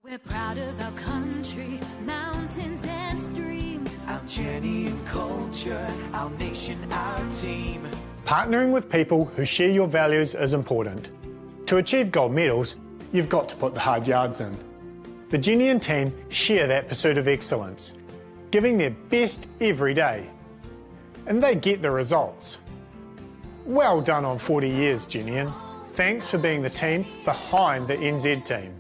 We're proud of our country, mountains and streams. Our Jennian culture, our nation, our team. Partnering with people who share your values is important. To achieve gold medals, you've got to put the hard yards in. The Jennian team share that pursuit of excellence, giving their best every day. And they get the results. Well done on 40 years, Jennian. Thanks for being the team behind the NZ team.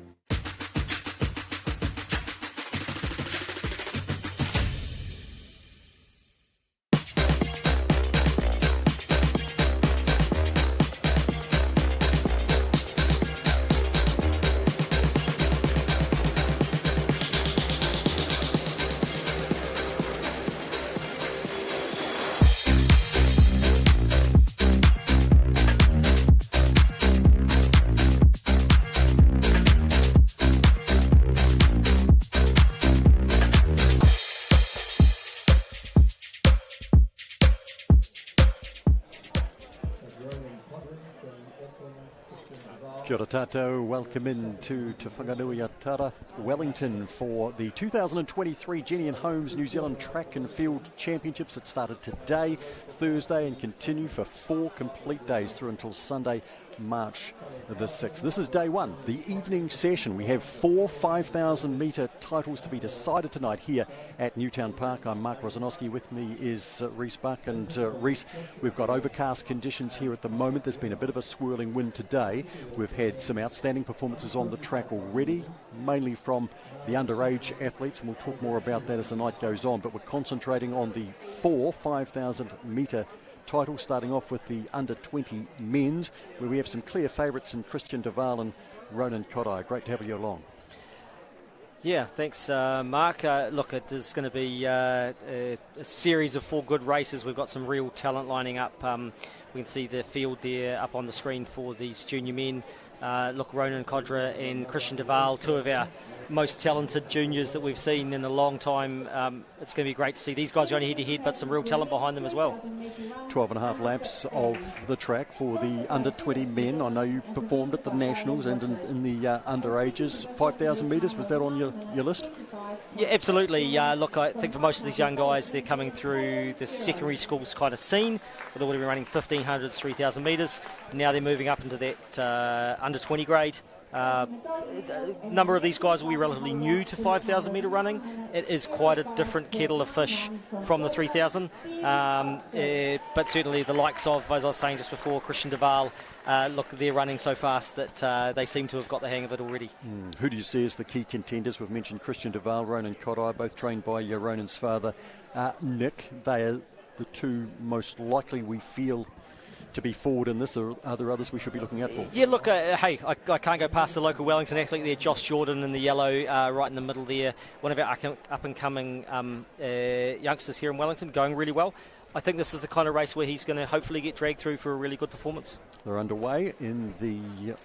Kia ora tātou, welcome in to Te Whanganui-a-Tara, Wellington for the 2023 Jennian Homes New Zealand Track and Field Championships. It started today, Thursday, and continue for 4 complete days through until Sunday, March the 6th. This is day one, the evening session. We have 4 5,000 metre titles to be decided tonight here at Newtown Park. I'm Mark Rosanowski. With me is Rhys Buck. And Rhys, we've got overcast conditions here at the moment. There's been a bit of a swirling wind today. We've had some outstanding performances on the track already, mainly from the underage athletes, and we'll talk more about that as the night goes on. But we're concentrating on the 4 5,000 metre title, starting off with the under-20 men's, where we have some clear favourites in Christian Duval and Ronan Kodai. Great to have you along. Yeah, thanks, Mark. Look, it is going to be a series of 4 good races. We've got some real talent lining up. We can see the field there up on the screen for these junior men. Look, Ronan Kodai and Christian Duval, 2 of our most talented juniors that we've seen in a long time. It's going to be great to see these guys going head-to-head, but some real talent behind them as well. 12 and a half laps of the track for the under-20 men. I know you performed at the Nationals and in the underages. 5,000 metres, was that on your list? Yeah, absolutely. Look, I think for most of these young guys, they're coming through the secondary schools kind of scene, where they would have been running 1,500 to 3,000 metres. Now they're moving up into that under-20 grade. A number of these guys will be relatively new to 5,000 metre running. It is quite a different kettle of fish from the 3,000, but certainly the likes of, as I was saying just before, Christian Duval, look, they're running so fast that they seem to have got the hang of it already. Who do you see as the key contenders? We've mentioned Christian Duval, Ronan Kodai, both trained by Ronan's father, Nick. They are the 2 most likely, we feel, to be forward in this, or are there others we should be looking out for? Yeah, look, hey, I can't go past the local Wellington athlete there, Josh Jordan in the yellow, right in the middle there. One of our up-and-coming youngsters here in Wellington, going really well. I think this is the kind of race where he's going to hopefully get dragged through for a really good performance. They're underway in the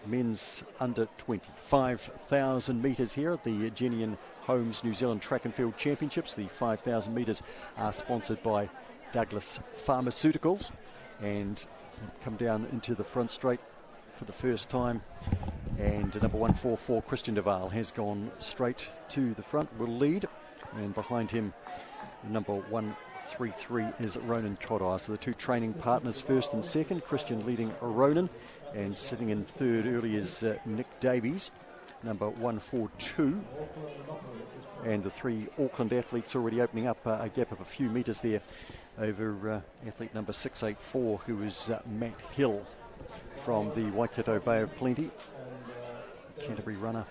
men's under-20 5,000 metres here at the Jennian Homes New Zealand Track and Field Championships. The 5,000 metres are sponsored by Douglas Pharmaceuticals, and come down into the front straight for the first time, and number 144 Christian Duval has gone straight to the front, will lead, and behind him number 133 is Ronan Kodai. So the 2 training partners, first and second, Christian leading Ronan, and sitting in third early is Nick Davies, number 142, and the 3 Auckland athletes already opening up a gap of a few metres there over athlete number 684, who is Matt Hill from the Waikato Bay of Plenty. Canterbury runner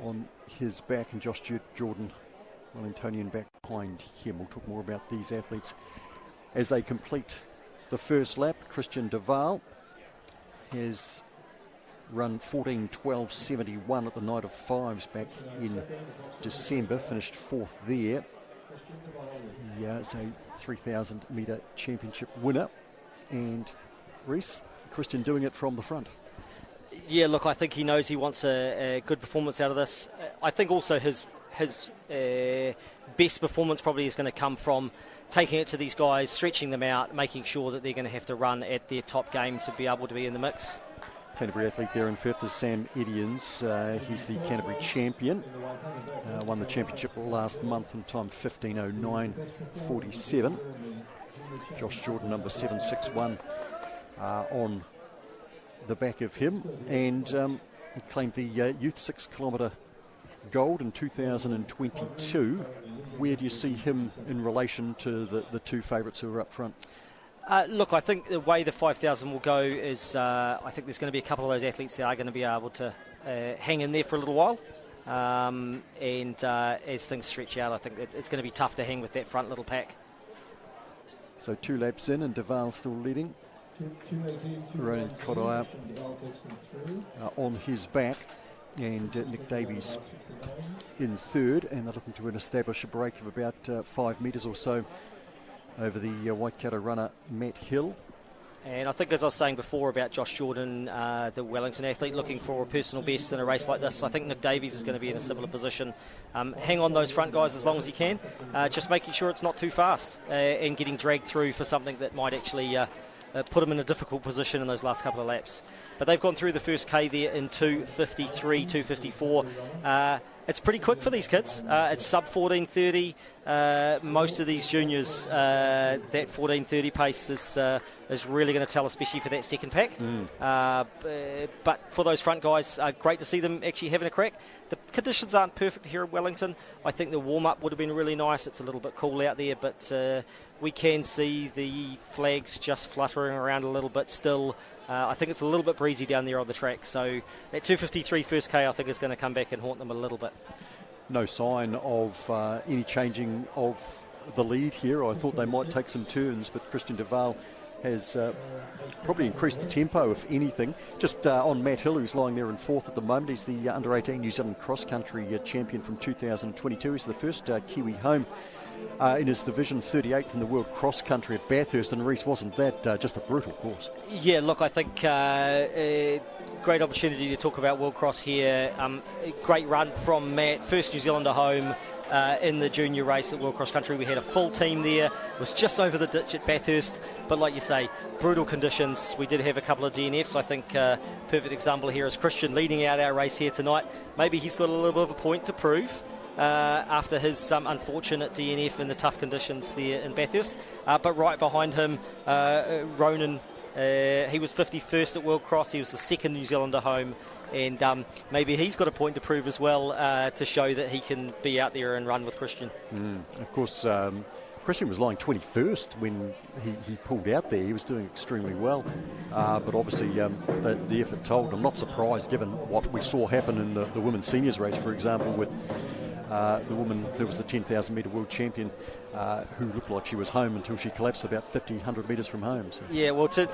on his back, and Josh Jordan, Wellingtonian, back behind him. We'll talk more about these athletes as they complete the first lap. Christian Duval has run 14:12.71 at the Night of Fives back in December, finished 4th there. Yeah, it's a 3,000 metre championship winner, and Rhys, Christian doing it from the front. Yeah, look, I think he knows he wants a good performance out of this. I think also his best performance probably is going to come from taking it to these guys, stretching them out, making sure that they're going to have to run at their top game to be able to be in the mix. Canterbury athlete there in fifth is Sam Edians. He's the Canterbury champion. Won the championship last month in time 15:09.47. Josh Jordan, number 761, on the back of him, and he claimed the youth 6 kilometre gold in 2022. Where do you see him in relation to the two favourites who are up front? Look, I think the way the 5,000 will go is I think there's going to be a couple of those athletes that are going to be able to hang in there for a little while. And as things stretch out, I think it's going to be tough to hang with that front little pack. So 2 laps in and Duval still leading. Ronan Kodaya on his back, and Nick Davies in third, and they're looking to establish a break of about 5 metres or so over the Waikato runner Matt Hill. And I think, as I was saying before about Josh Jordan, the Wellington athlete, looking for a personal best in a race like this, I think Nick Davies is going to be in a similar position. Hang on those front guys as long as you can, just making sure it's not too fast and getting dragged through for something that might actually put them in a difficult position in those last couple of laps. But they've gone through the first K there in 2:53, 2:54. It's pretty quick for these kids. It's sub 14:30. Most of these juniors, that 14:30 pace is really going to tell, especially for that second pack. But for those front guys, great to see them actually having a crack. The conditions aren't perfect here at Wellington. I think the warm-up would have been really nice. It's a little bit cool out there, but we can see the flags just fluttering around a little bit still. I think it's a little bit breezy down there on the track. So that 2:53 first K, I think, is going to come back and haunt them a little bit. No sign of any changing of the lead here. I thought they might take some turns, but Christian Duval has probably increased the tempo, if anything. Just on Matt Hill, who's lying there in fourth at the moment. He's the under-18 New Zealand cross-country champion from 2022. He's the first Kiwi home in his division, 38th in the world cross-country at Bathurst, and Reece, wasn't that just a brutal course? Yeah, look, I think great opportunity to talk about World Cross here. Great run from Matt, first New Zealander home in the junior race at World Cross Country. We had a full team there. It was just over the ditch at Bathurst, but like you say, brutal conditions. We did have a couple of DNFs. I think perfect example here is Christian leading out our race here tonight. Maybe he's got a little bit of a point to prove after his unfortunate DNF in the tough conditions there in Bathurst. But right behind him, Ronan, he was 51st at World Cross. He was the second New Zealander home, and maybe he's got a point to prove as well to show that he can be out there and run with Christian. Of course, Christian was lying 21st when he pulled out there. He was doing extremely well, but obviously the effort told. I'm not surprised given what we saw happen in the women's seniors race, for example, with the woman who was the 10,000 metre world champion, who looked like she was home until she collapsed about 100 metres from home. So. Yeah, well, to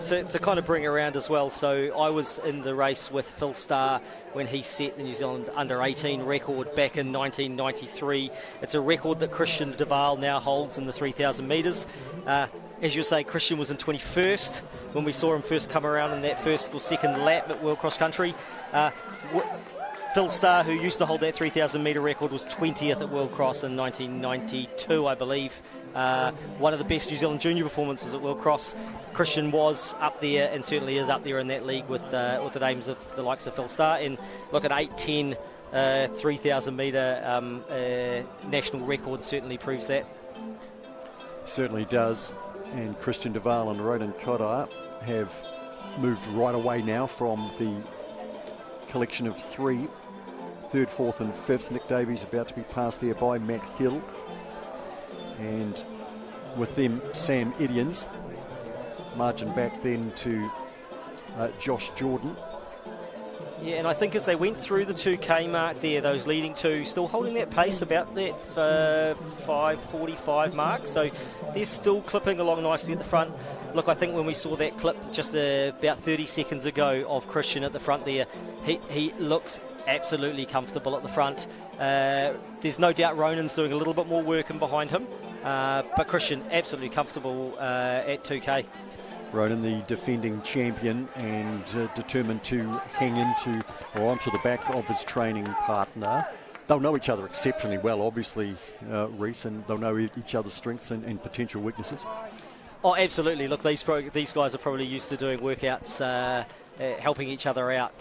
kind of bring around as well, so I was in the race with Phil Starr when he set the New Zealand under-18 record back in 1993. It's a record that Christian Duval now holds in the 3,000 metres. As you say, Christian was in 21st when we saw him first come around in that first or second lap at World Cross Country. Phil Starr, who used to hold that 3,000 metre record, was 20th at World Cross in 1992, I believe. One of the best New Zealand junior performances at World Cross. Christian was up there and certainly is up there in that league with the names of the likes of Phil Starr. And look at 8:10 3,000 metre national record certainly proves that. Certainly does. And Christian Duval and Ronan Kodaya have moved right away now from the collection of three. Third, fourth and fifth. Nick Davies about to be passed there by Matt Hill. And with them, Sam Edians. Margin back then to Josh Jordan. Yeah, and I think as they went through the 2K mark there, those leading two still holding that pace about that 5:45 mark. So they're still clipping along nicely at the front. Look, I think when we saw that clip just about 30 seconds ago of Christian at the front there, he looks absolutely comfortable at the front. There's no doubt Ronan's doing a little bit more work in behind him, but Christian absolutely comfortable at 2K. Ronan, the defending champion, and determined to hang into or onto the back of his training partner. They'll know each other exceptionally well, obviously, Reece, and they'll know each other's strengths and potential weaknesses. Oh, absolutely. Look, these guys are probably used to doing workouts helping each other out,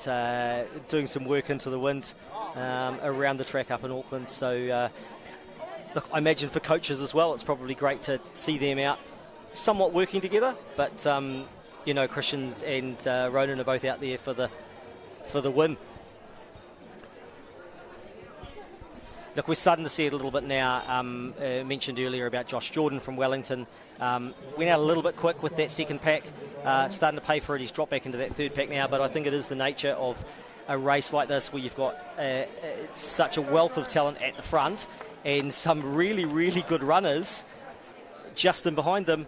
doing some work into the wind around the track up in Auckland. So look, I imagine for coaches as well, it's probably great to see them out somewhat working together. But you know, Christian and Ronan are both out there for the win. Look, we're starting to see it a little bit now. Mentioned earlier about Josh Jordan from Wellington. Went out a little bit quick with that second pack. Starting to pay for it. He's dropped back into that third pack now. But I think it is the nature of a race like this where you've got such a wealth of talent at the front and some really, really good runners just in behind them,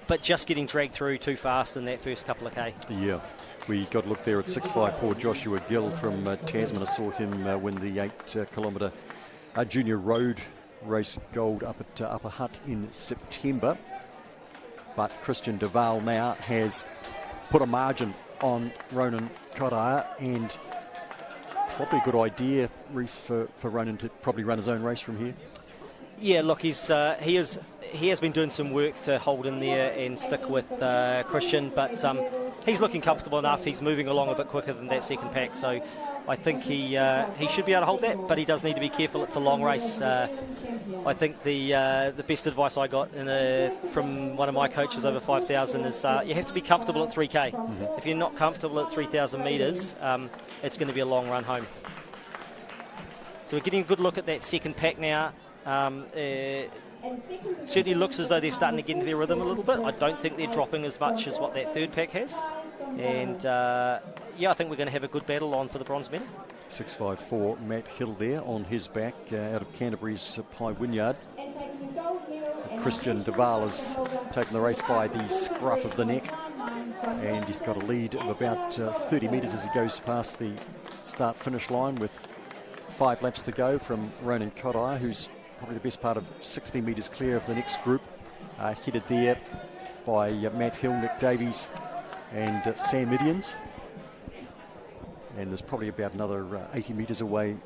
but just getting dragged through too fast in that first couple of K. Yeah. We got a look there at 6.54. Joshua Gill from Tasman. I saw him win the 8 kilometre junior road race gold up at Upper Hutt in September. But Christian Duval now has put a margin on Ronan Kodaia, and probably a good idea, Reece, for Ronan to probably run his own race from here. Yeah, look, he has been doing some work to hold in there and stick with Christian, but he's looking comfortable enough. He's moving along a bit quicker than that second pack, so I think he should be able to hold that, but he does need to be careful. It's a long race. I think the best advice I got from one of my coaches over 5,000 is you have to be comfortable at 3K. Mm-hmm. If you're not comfortable at 3,000 metres, it's going to be a long run home. So we're getting a good look at that second pack now. Certainly looks as though they're starting to get into their rhythm a little bit. I don't think they're dropping as much as what that third pack has. And yeah, I think we're going to have a good battle on for the bronze medal. 6.54, Matt Hill there on his back out of Canterbury's Pie Wynyard. Christian Duval has taken the race by the scruff of the neck, and he's got a lead of about 30 metres as he goes past the start-finish line with 5 laps to go from Ronan Kodaia, who's probably the best part of 60 metres clear of the next group, headed there by Matt Hill, Nick Davies and Sam Idians. And there's probably about another 80 metres away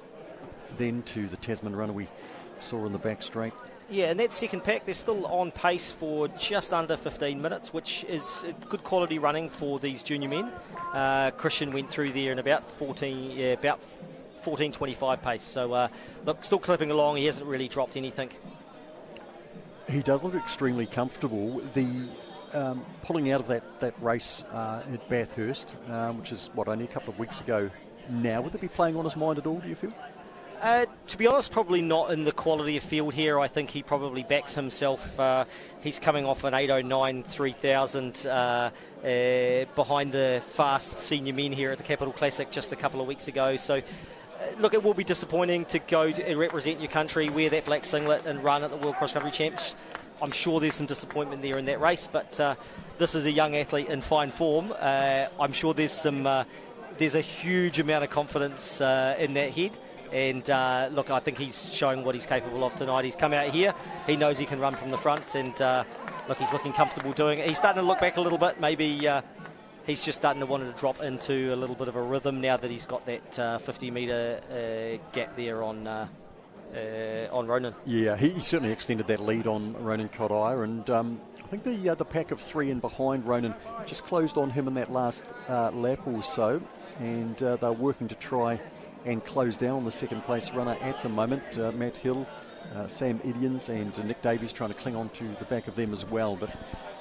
then to the Tasman runner we saw in the back straight. Yeah, and that second pack, they're still on pace for just under 15 minutes, which is good quality running for these junior men. Christian went through there in about 14.25 pace. So, look, still clipping along. He hasn't really dropped anything. He does look extremely comfortable. The pulling out of that race at Bathurst, which is, only a couple of weeks ago now, would it be playing on his mind at all, do you feel? To be honest, probably not in the quality of field here. I think he probably backs himself. He's coming off an 8:09 3000 behind the fast senior men here at the Capital Classic just a couple of weeks ago. So, look, it will be disappointing to go and represent your country, wear that black singlet and run at the World Cross Country Champs. I'm sure there's some disappointment there in that race, but this is a young athlete in fine form. I'm sure there's a huge amount of confidence in that head. And look, I think he's showing what he's capable of tonight. He's come out here, he knows he can run from the front, and look, he's looking comfortable doing it. He's starting to look back a little bit. Maybe he's just starting to want to drop into a little bit of a rhythm now that he's got that 50-metre gap there on Ronan. Yeah, he certainly extended that lead on Ronan Kodaia, and I think the pack of 3 in behind Ronan just closed on him in that last lap or so, and they're working to try and close down the second place runner at the moment. Matt Hill, Sam Idians and Nick Davies trying to cling on to the back of them as well, but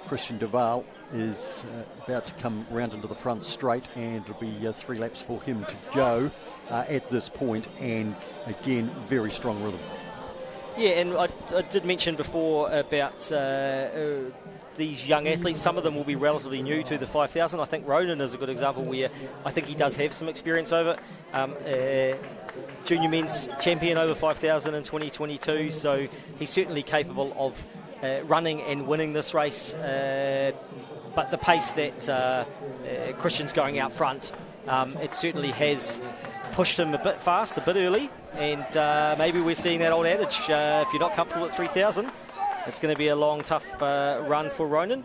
Christian Duval is about to come round into the front straight, and it'll be 3 laps for him to go at this point, and again, very strong rhythm. Yeah, and I did mention before about these young athletes. Some of them will be relatively new to the 5,000. I think Ronan is a good example where I think he does have some experience over junior men's champion over 5,000 in 2022, so he's certainly capable of running and winning this race. But the pace that Christian's going out front, it certainly has pushed him a bit fast, a bit early, and maybe we're seeing that old adage, if you're not comfortable at 3,000, it's going to be a long, tough run for Ronan.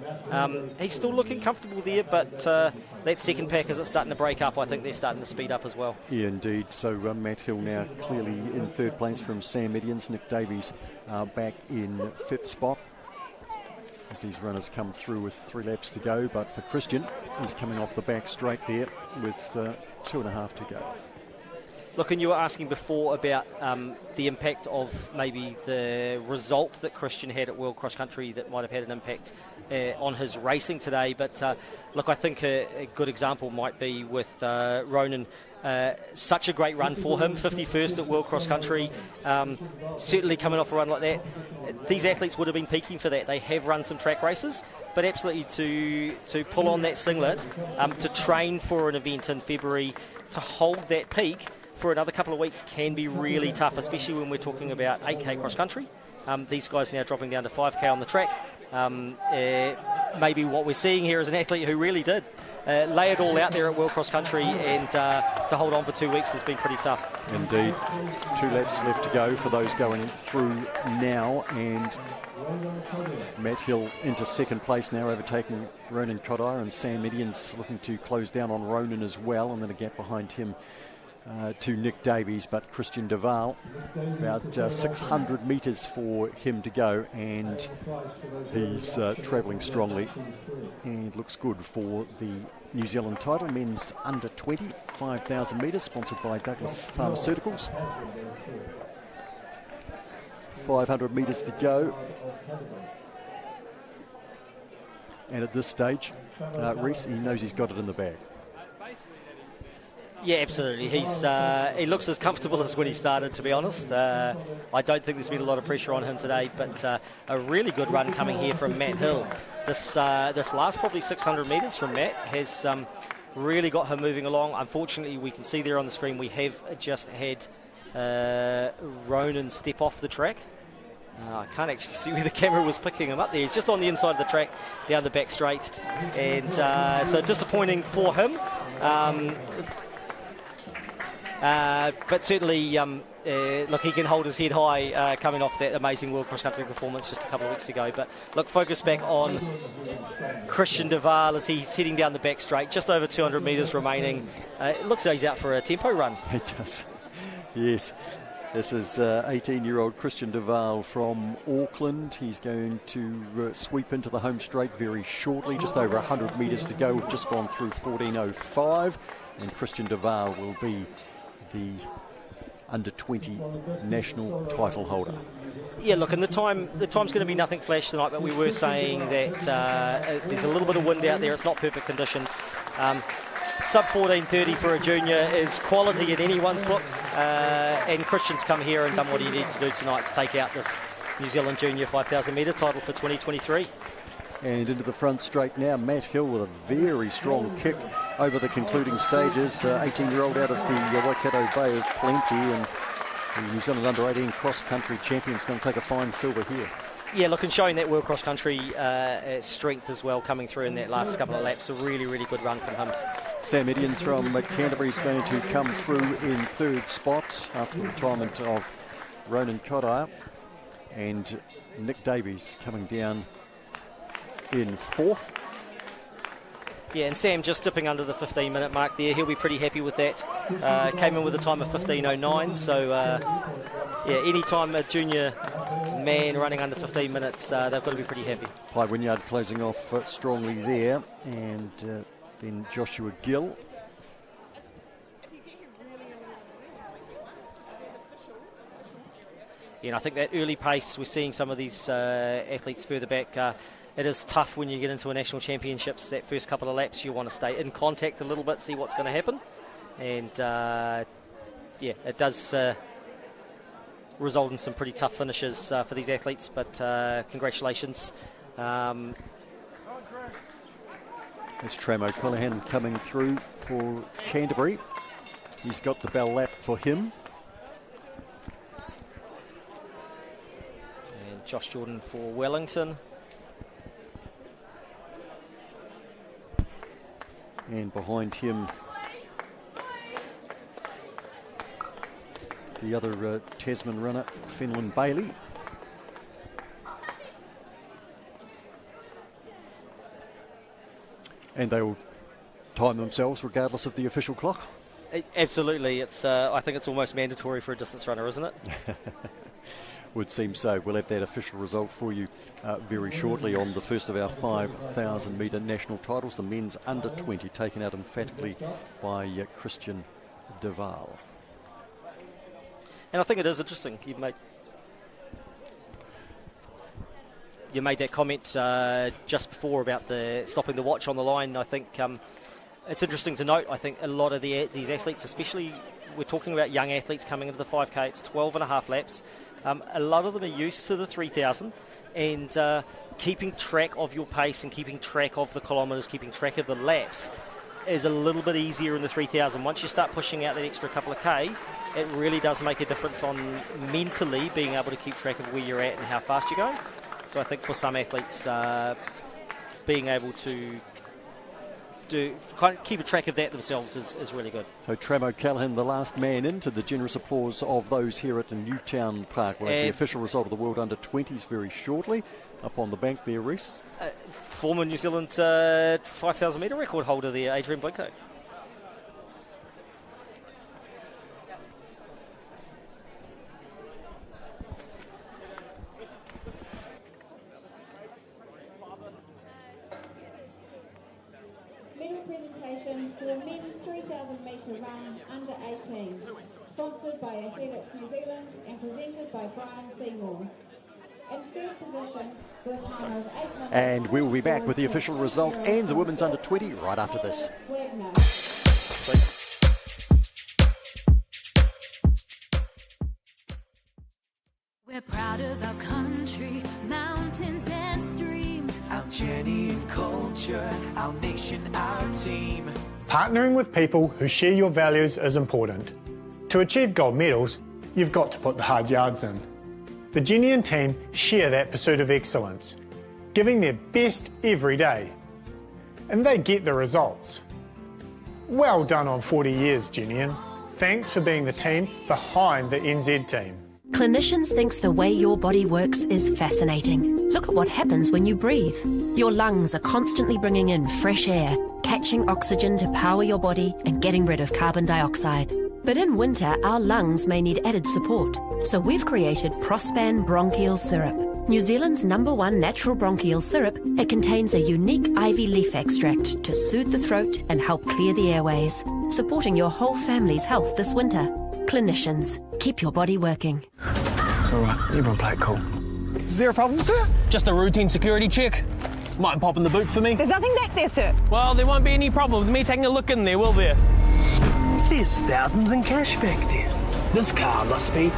He's still looking comfortable there, but that second pack, as it's starting to break up, I think they're starting to speed up as well. Yeah, indeed. So Matt Hill now clearly in third place from Sam Idians. Nick Davies back in 5th spot. as these runners come through with 3 laps to go. But for Christian, he's coming off the back straight there with 2.5 to go. Look, and you were asking before about the impact of maybe the result that Christian had at World Cross Country that might have had an impact on his racing today. But look, I think a good example might be with Ronan. Such a great run for him, 51st at World Cross Country. Certainly coming off a run like that, these athletes would have been peaking for that. They have run some track races, but absolutely to pull on that singlet, to train for an event in February, to hold that peak for another couple of weeks can be really tough, especially when we're talking about 8K cross country. These guys now dropping down to 5K on the track. Maybe what we're seeing here is an athlete who really did lay it all out there at World Cross Country, and to hold on for 2 weeks has been pretty tough. Indeed. 2 laps left to go for those going through now, and Matt Hill into second place now, overtaking Ronan Kodai, and Sam Median's looking to close down on Ronan as well, and then a gap behind him to Nick Davies. But Christian Duval, about 600 metres for him to go, and he's travelling strongly and looks good for the New Zealand title. Men's under 20, 5,000 metres, sponsored by Douglas Pharmaceuticals. 500 metres to go. And at this stage, Reece, he knows he's got it in the bag. Yeah, absolutely. He looks as comfortable as when he started, to be honest. I don't think there's been a lot of pressure on him today, but a really good run coming here from Matt Hill. This last probably 600 metres from Matt has really got him moving along. Unfortunately, we can see there on the screen we have just had Ronan step off the track. I can't actually see where the camera was picking him up there. He's just on the inside of the track, down the back straight, and so disappointing for him. But certainly, look, he can hold his head high coming off that amazing World Cross Country performance just a couple of weeks ago. But look, focus back on Christian Duval as he's heading down the back straight, just over 200 metres remaining. It looks like he's out for a tempo run. He does, yes. This is 18-year-old Christian Duval from Auckland. He's going to sweep into the home straight very shortly, just over 100 metres to go. We've just gone through 14:05, and Christian Duval will be the under-20 national title holder. Yeah, look, and the time's going to be nothing flash tonight, but we were saying that there's a little bit of wind out there. It's not perfect conditions. Sub 14:30 for a junior is quality in anyone's book, and Christian's come here and done what he needs to do tonight to take out this New Zealand Junior 5,000 metre title for 2023. And into the front straight now, Matt Hill with a very strong kick over the concluding stages. 18-year-old out of the Waikato Bay of Plenty, and the New Zealand under-18 cross-country champion's going to take a fine silver here. Yeah, look, and showing that World Cross Country strength as well coming through in that last couple of laps. A really, really good run from him. Sam Medians from Canterbury is going to come through in third spot after the retirement of Ronan Kodai, and Nick Davies coming down in fourth. Yeah, and Sam just dipping under the 15-minute mark there. He'll be pretty happy with that. Came in with a time of 15:09, so yeah, any time a junior man running under 15 minutes, they've got to be pretty happy. High Wynyard closing off strongly there, and then Joshua Gill. Yeah, and I think that early pace, we're seeing some of these athletes further back. It is tough when you get into a national championships. That first couple of laps, you want to stay in contact a little bit, see what's going to happen. And yeah, it does result in some pretty tough finishes for these athletes, but congratulations. It's Tram O'Callaghan coming through for Canterbury. He's got the bell lap for him. And Josh Jordan for Wellington. And behind him, the other Tasman runner, Finland Bailey. And they will time themselves regardless of the official clock. Absolutely. It's I think it's almost mandatory for a distance runner, isn't it? would seem so. We'll have that official result for you very shortly on the first of our 5,000 metre national titles. The men's under 20 taken out emphatically by Christian Duval. And I think it is interesting. You made that comment just before about the stopping the watch on the line. I think it's interesting to note. I think a lot of these athletes, especially we're talking about young athletes coming into the 5K, it's 12 and a half laps. A lot of them are used to the 3,000 and keeping track of your pace and keeping track of the kilometres, keeping track of the laps is a little bit easier in the 3,000. Once you start pushing out that extra couple of K, it really does make a difference on mentally being able to keep track of where you're at and how fast you're going. So I think for some athletes, being able to keep a track of that themselves is really good. So Trav O'Callaghan, the last man into the generous applause of those here at the Newtown Park. We'll have the official result of the World Under-20s very shortly. Up on the bank there, Reece. Former New Zealand 5,000 metre record holder there, Adrian Blinko. Medal presentation for the men's 3,000 metre run under 18, sponsored by Athletics New Zealand and presented by Brian Seymour. In third position, with a time of 8 minutes. And we will be back with the official result and the women's under 20 right after this. We're proud of our country, mountains and streams. Our Jennian culture, our nation, our team. Partnering with people who share your values is important. To achieve gold medals, you've got to put the hard yards in. The Jennian team share that pursuit of excellence, giving their best every day. And they get the results. Well done on 40 years, Jennian. Thanks for being the team behind the NZ team. Clinicians thinks the way your body works is fascinating. Look at what happens when you breathe. Your lungs are constantly bringing in fresh air, catching oxygen to power your body and getting rid of carbon dioxide. But in winter, our lungs may need added support. So we've created Prospan Bronchial Syrup. New Zealand's #1 natural bronchial syrup, it contains a unique ivy leaf extract to soothe the throat and help clear the airways, supporting your whole family's health this winter. Clinicians, keep your body working. All right, everyone play it cool. Is there a problem, sir? Just a routine security check. Might pop in the boot for me. There's nothing back there, sir. Well, there won't be any problem with me taking a look in there, will there? There's thousands in cash back there. This car must be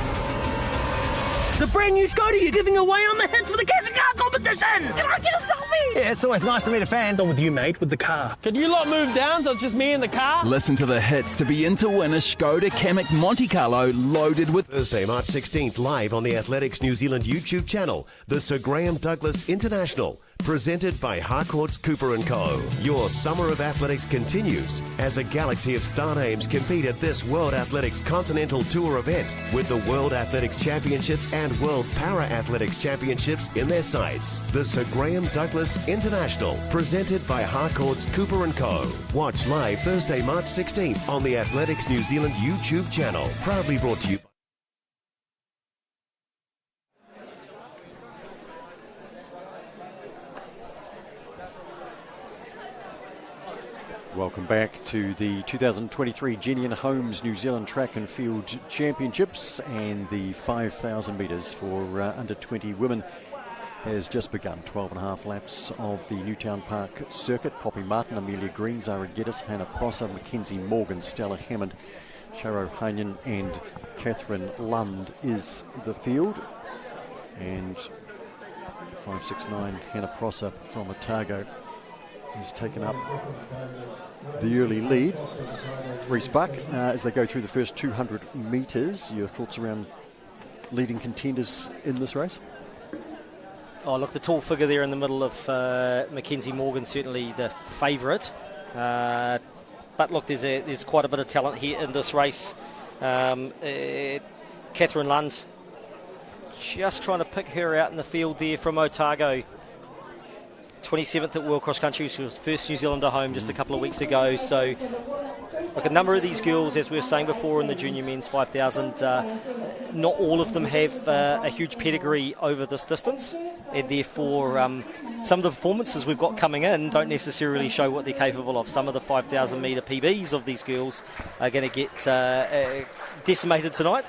the brand new Skoda you're giving away on the Hits for the Cash and Car competition. Can I get a selfie? Yeah, it's always nice to meet a fan. Not with you, mate, with the car. Could you lot move down so it's just me and the car? Listen to the hits to be in to win a Skoda Kamiq Monte Carlo loaded with... Thursday, March 16th, live on the Athletics New Zealand YouTube channel, the Sir Graham Douglas International. Presented by Harcourts Cooper & Co. Your summer of athletics continues as a galaxy of star names compete at this World Athletics Continental Tour event with the World Athletics Championships and World Para Athletics Championships in their sights. The Sir Graham Douglas International, presented by Harcourts Cooper & Co. Watch live Thursday, March 16th on the Athletics New Zealand YouTube channel. Proudly brought to you. Welcome back to the 2023 Jennian Holmes New Zealand Track and Field Championships, and the 5,000 metres for under 20 women has just begun. 12.5 laps of the Newtown Park circuit. Poppy Martin, Amelia Green, Zara Geddes, Hannah Prosser, Mackenzie Morgan, Stella Hammond, Sharo Hanyan and Catherine Lund is the field. And 569 Hannah Prosser from Otago has taken up the early lead. Reece Buck, as they go through the first 200 metres, your thoughts around leading contenders in this race? Oh, look, the tall figure there in the middle of Mackenzie Morgan, certainly the favourite. But look, there's quite a bit of talent here in this race. Catherine Lund, just trying to pick her out in the field there from Otago. 27th at World Cross Country. She was first New Zealander home just a couple of weeks ago. So, look, a number of these girls, as we were saying before in the junior men's 5,000, not all of them have a huge pedigree over this distance, and therefore some of the performances we've got coming in don't necessarily show what they're capable of. Some of the 5,000 metre PBs of these girls are going to get decimated tonight.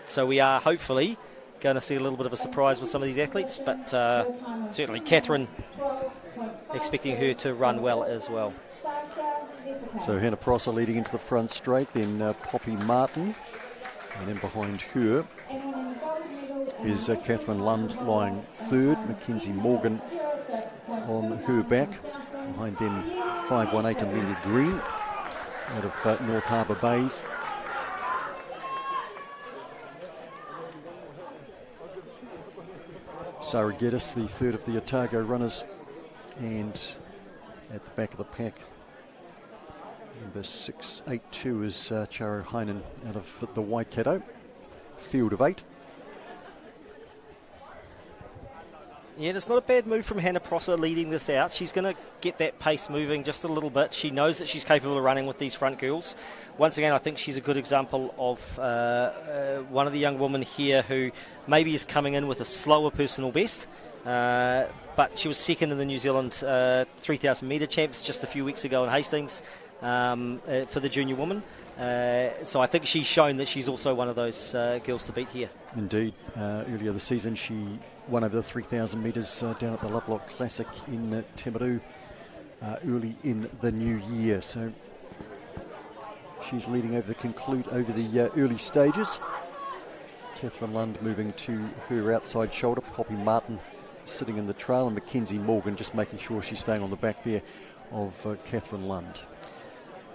So we are hopefully going to see a little bit of a surprise with some of these athletes, but certainly Catherine, expecting her to run well as well. So Hannah Prosser leading into the front straight, then Poppy Martin, and then behind her is Catherine Lund lying third, Mackenzie Morgan on her back. Behind them 518 Amelia Green out of North Harbour Bays. Sarah Geddes, the third of the Otago runners, and at the back of the pack, number 682 is Charo Heinen out of the Waikato, field of 8. Yeah, it's not a bad move from Hannah Prosser leading this out. She's going to get that pace moving just a little bit. She knows that she's capable of running with these front girls. Once again, I think she's a good example of one of the young women here who maybe is coming in with a slower personal best. But she was second in the New Zealand 3,000 metre champs just a few weeks ago in Hastings for the junior woman. So I think she's shown that she's also one of those girls to beat here. Indeed. Earlier this season she won over the 3,000 metres down at the Lovelock Classic in Timaru early in the new year. So she's leading over the early stages. Catherine Lund moving to her outside shoulder. Poppy Martin sitting in the trail, and Mackenzie Morgan just making sure she's staying on the back there of Catherine Lund.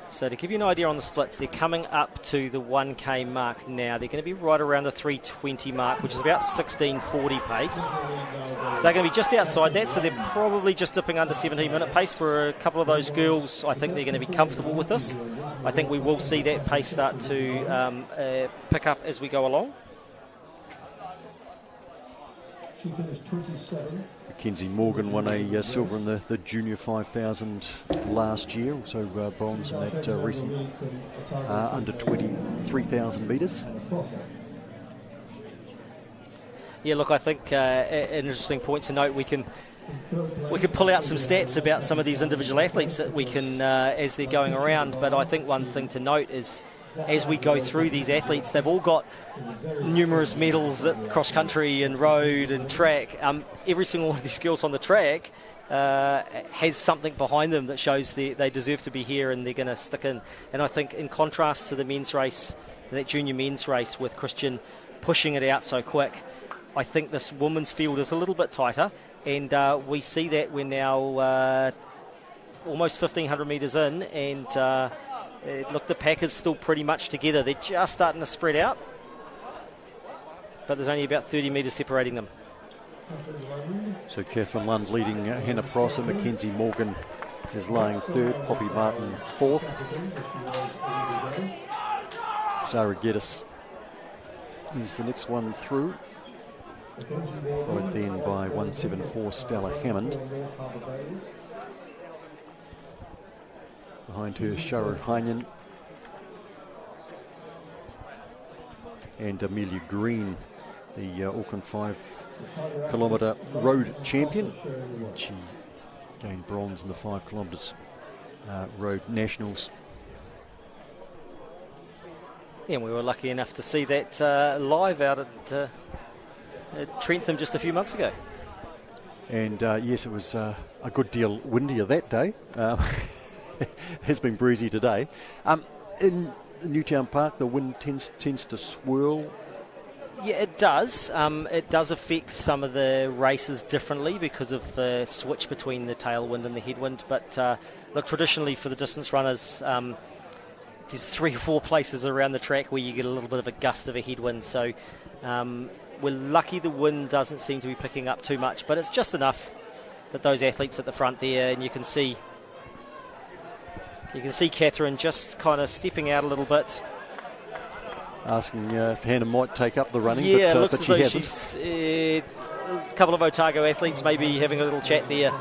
So to give you an idea on the splits, they're coming up to the 1K mark now. They're going to be right around the 3:20 mark, which is about 16:40 pace. So they're going to be just outside that, so they're probably just dipping under 17-minute pace for a couple of those girls. I think they're going to be comfortable with this. I think we will see that pace start to pick up as we go along. Mackenzie Morgan won a silver in the junior 5,000 last year, also bronze in that recent under 20 3,000 metres. Yeah, look, I think an interesting point to note, we can pull out some stats about some of these individual athletes that we can as they're going around, but I think one thing to note is as we go through these athletes, they've all got numerous medals at cross country and road and track. Every single one of these girls on the track has something behind them that shows they deserve to be here and they're going to stick in. And I think in contrast to the men's race, that junior men's race with Christian pushing it out so quick, I think this women's field is a little bit tighter, and we see that we're now almost 1,500 metres in, and look, the pack is still pretty much together. They're just starting to spread out, but there's only about 30 metres separating them. So Catherine Lund leading Hannah Prosser. Mackenzie Morgan is lying third. Poppy Martin fourth. Sarah Geddes is the next one through, followed then by 174 Stella Hammond. Behind her, Charo Heinen and Amelia Green, the Auckland 5-kilometre road champion. She gained bronze in the 5 kilometres road nationals. Yeah, and we were lucky enough to see that live out at Trentham just a few months ago. And yes, it was a good deal windier that day. Has been breezy today. In Newtown Park, the wind tends to swirl. Yeah, it does. It does affect some of the races differently because of the switch between the tailwind and the headwind. But look, traditionally for the distance runners, there's 3 or 4 places around the track where you get a little bit of a gust of a headwind. So we're lucky the wind doesn't seem to be picking up too much, but it's just enough that those athletes at the front there, and you can see Catherine just kind of stepping out a little bit. Asking if Hannah might take up the running, yeah, but looks she as though hasn't. she's a couple of Otago athletes maybe having a little chat there.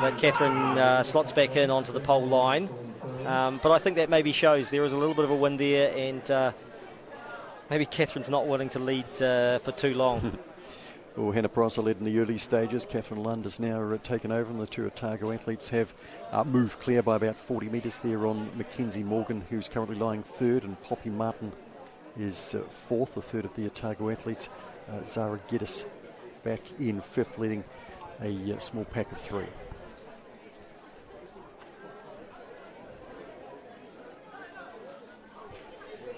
But Catherine slots back in onto the pole line. But I think that maybe shows there is a little bit of a wind there, and maybe Catherine's not willing to lead for too long. Well, Hannah Prosser led in the early stages. Catherine Lund has now taken over, and the two Otago athletes have moved clear by about 40 metres there on Mackenzie Morgan, who's currently lying third, and Poppy Martin is fourth, the third of the Otago athletes. Zara Geddes back in fifth, leading a small pack of three.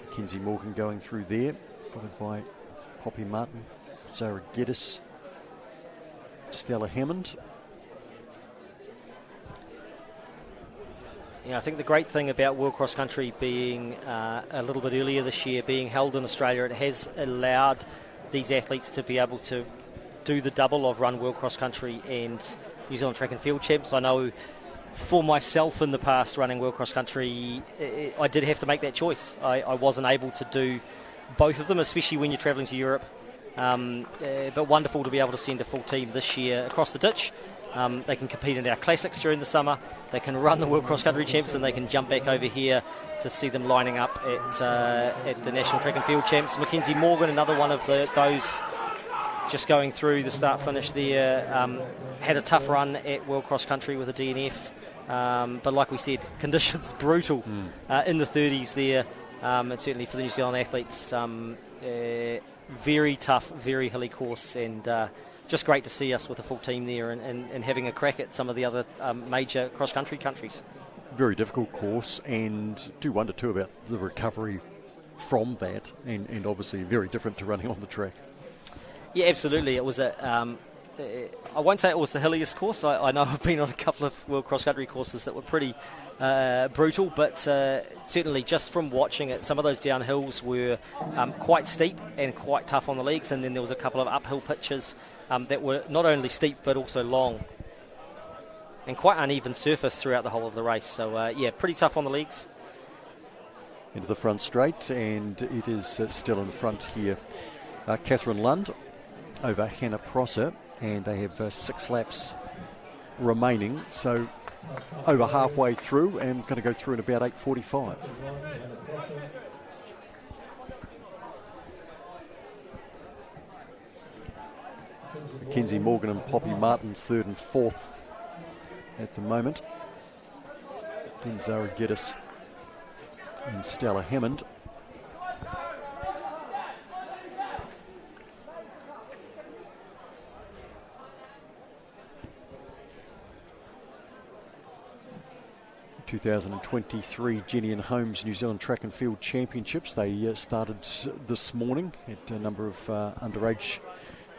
Mackenzie Morgan going through there, followed by Poppy Martin, Zara Geddes, Stella Hammond. Yeah, I think the great thing about World Cross Country being a little bit earlier this year, being held in Australia, it has allowed these athletes to be able to do the double of run World Cross Country and New Zealand Track and Field Champs. I know for myself in the past running World Cross Country, I did have to make that choice. I wasn't able to do both of them, especially when you're travelling to Europe. But wonderful to be able to send a full team this year across the ditch. They can compete in our classics during the summer, they can run the World Cross Country Champs, and they can jump back over here to see them lining up at the National Track and Field Champs. Mackenzie Morgan, another one of those just going through the start-finish there, had a tough run at World Cross Country with a DNF, but like we said, conditions brutal in the 30s there, and certainly for the New Zealand athletes, very tough, very hilly course, and just great to see us with a full team there and having a crack at some of the other major cross-country countries. Very difficult course, and do wonder too about the recovery from that, and obviously very different to running on the track. Yeah, absolutely. It was I won't say it was the hilliest course. I know I've been on a couple of World Cross Country courses that were pretty brutal, but certainly just from watching it, some of those downhills were quite steep and quite tough on the legs, and then there was a couple of uphill pitches that were not only steep but also long, and quite uneven surface throughout the whole of the race. So yeah, pretty tough on the legs. Into the front straight, and it is still in front here. Catherine Lund over Hannah Prosser, and they have 6 laps remaining, so over halfway through, and going to go through in about 8:45. Mackenzie Morgan and Poppy Martin third and fourth at the moment. Then Zara Geddes and Stella Hammond. The 2023 Jennian Holmes New Zealand Track and Field Championships. They started this morning at a number of underage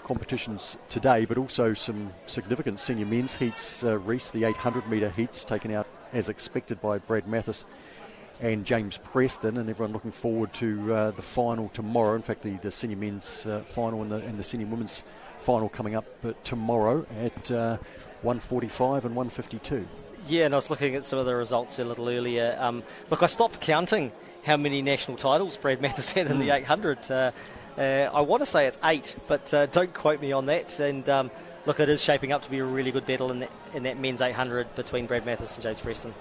competitions today, but also some significant senior men's heats. Reese, the 800 metre heats, taken out as expected by Brad Mathis and James Preston, and everyone looking forward to the final tomorrow. In fact, the senior men's final and the senior women's final coming up tomorrow at 1:45 and 1:52. Yeah, and I was looking at some of the results a little earlier. Look, I stopped counting how many national titles Brad Mathis had in the 800. I want to say it's 8, but don't quote me on that. And look, it is shaping up to be a really good battle in that men's 800 between Brad Mathis and James Preston.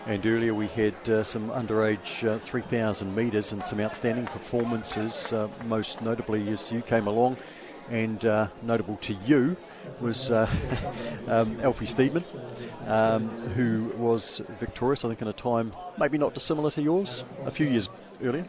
And earlier we had some underage 3,000 metres and some outstanding performances, most notably as you came along, and notable to you was Alfie Steedman, who was victorious, I think, in a time maybe not dissimilar to yours a few years earlier.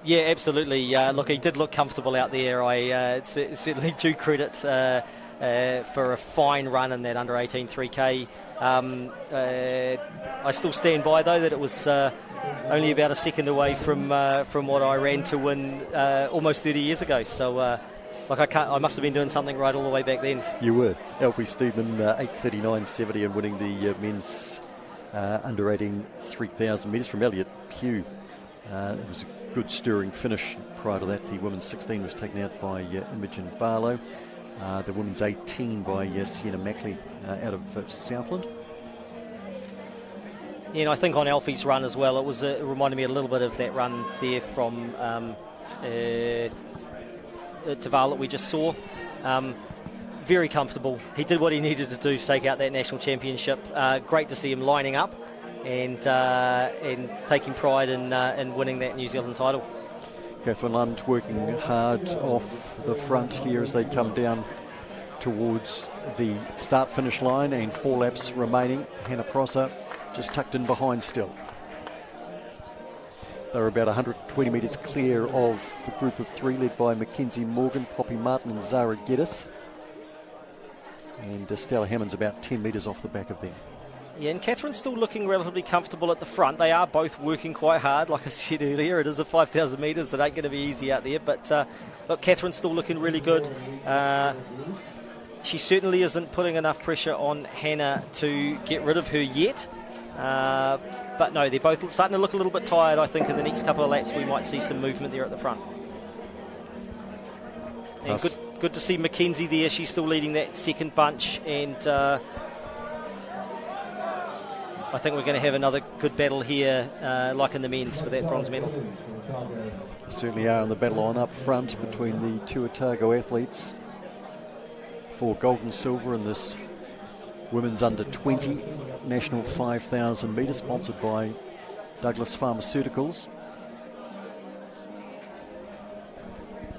Yeah, absolutely. Look, he did look comfortable out there. I certainly do credit for a fine run in that under-18 3K. I still stand by, though, that it was only about a second away from what I ran to win almost 30 years ago. So, I must have been doing something right all the way back then. You were. Alfie Steedman, 8:39.70 and winning the men's under-18 3,000 metres from Elliot Pugh. It was a good stirring finish. Prior to that, the women's 16 was taken out by Imogen Barlow. The women's 18 by Sienna Mackley out of Southland. Yeah, and I think on Alfie's run as well, it reminded me a little bit of that run there from Taval that we just saw. Very comfortable. He did what he needed to do to take out that national championship. Great to see him lining up and taking pride in winning that New Zealand title. Catherine Lund working hard off the front here as they come down towards the start-finish line, and 4 laps remaining. Hannah Prosser just tucked in behind still. They're about 120 metres clear of the group of 3 led by Mackenzie Morgan, Poppy Martin and Zara Geddes. And Stella Hammond's about 10 metres off the back of them. Yeah, and Catherine's still looking relatively comfortable at the front. They are both working quite hard. Like I said earlier, it is a 5,000 metres. It ain't going to be easy out there. But look, Catherine's still looking really good. She certainly isn't putting enough pressure on Hannah to get rid of her yet. But no, they're both starting to look a little bit tired. I think in the next couple of laps we might see some movement there at the front. And good to see Mackenzie there. She's still leading that second bunch, and I think we're going to have another good battle here, like in the men's, for that bronze medal. Certainly are in the battle on up front between the two Otago athletes for gold and silver in this women's under 20 national 5,000 metres, sponsored by Douglas Pharmaceuticals.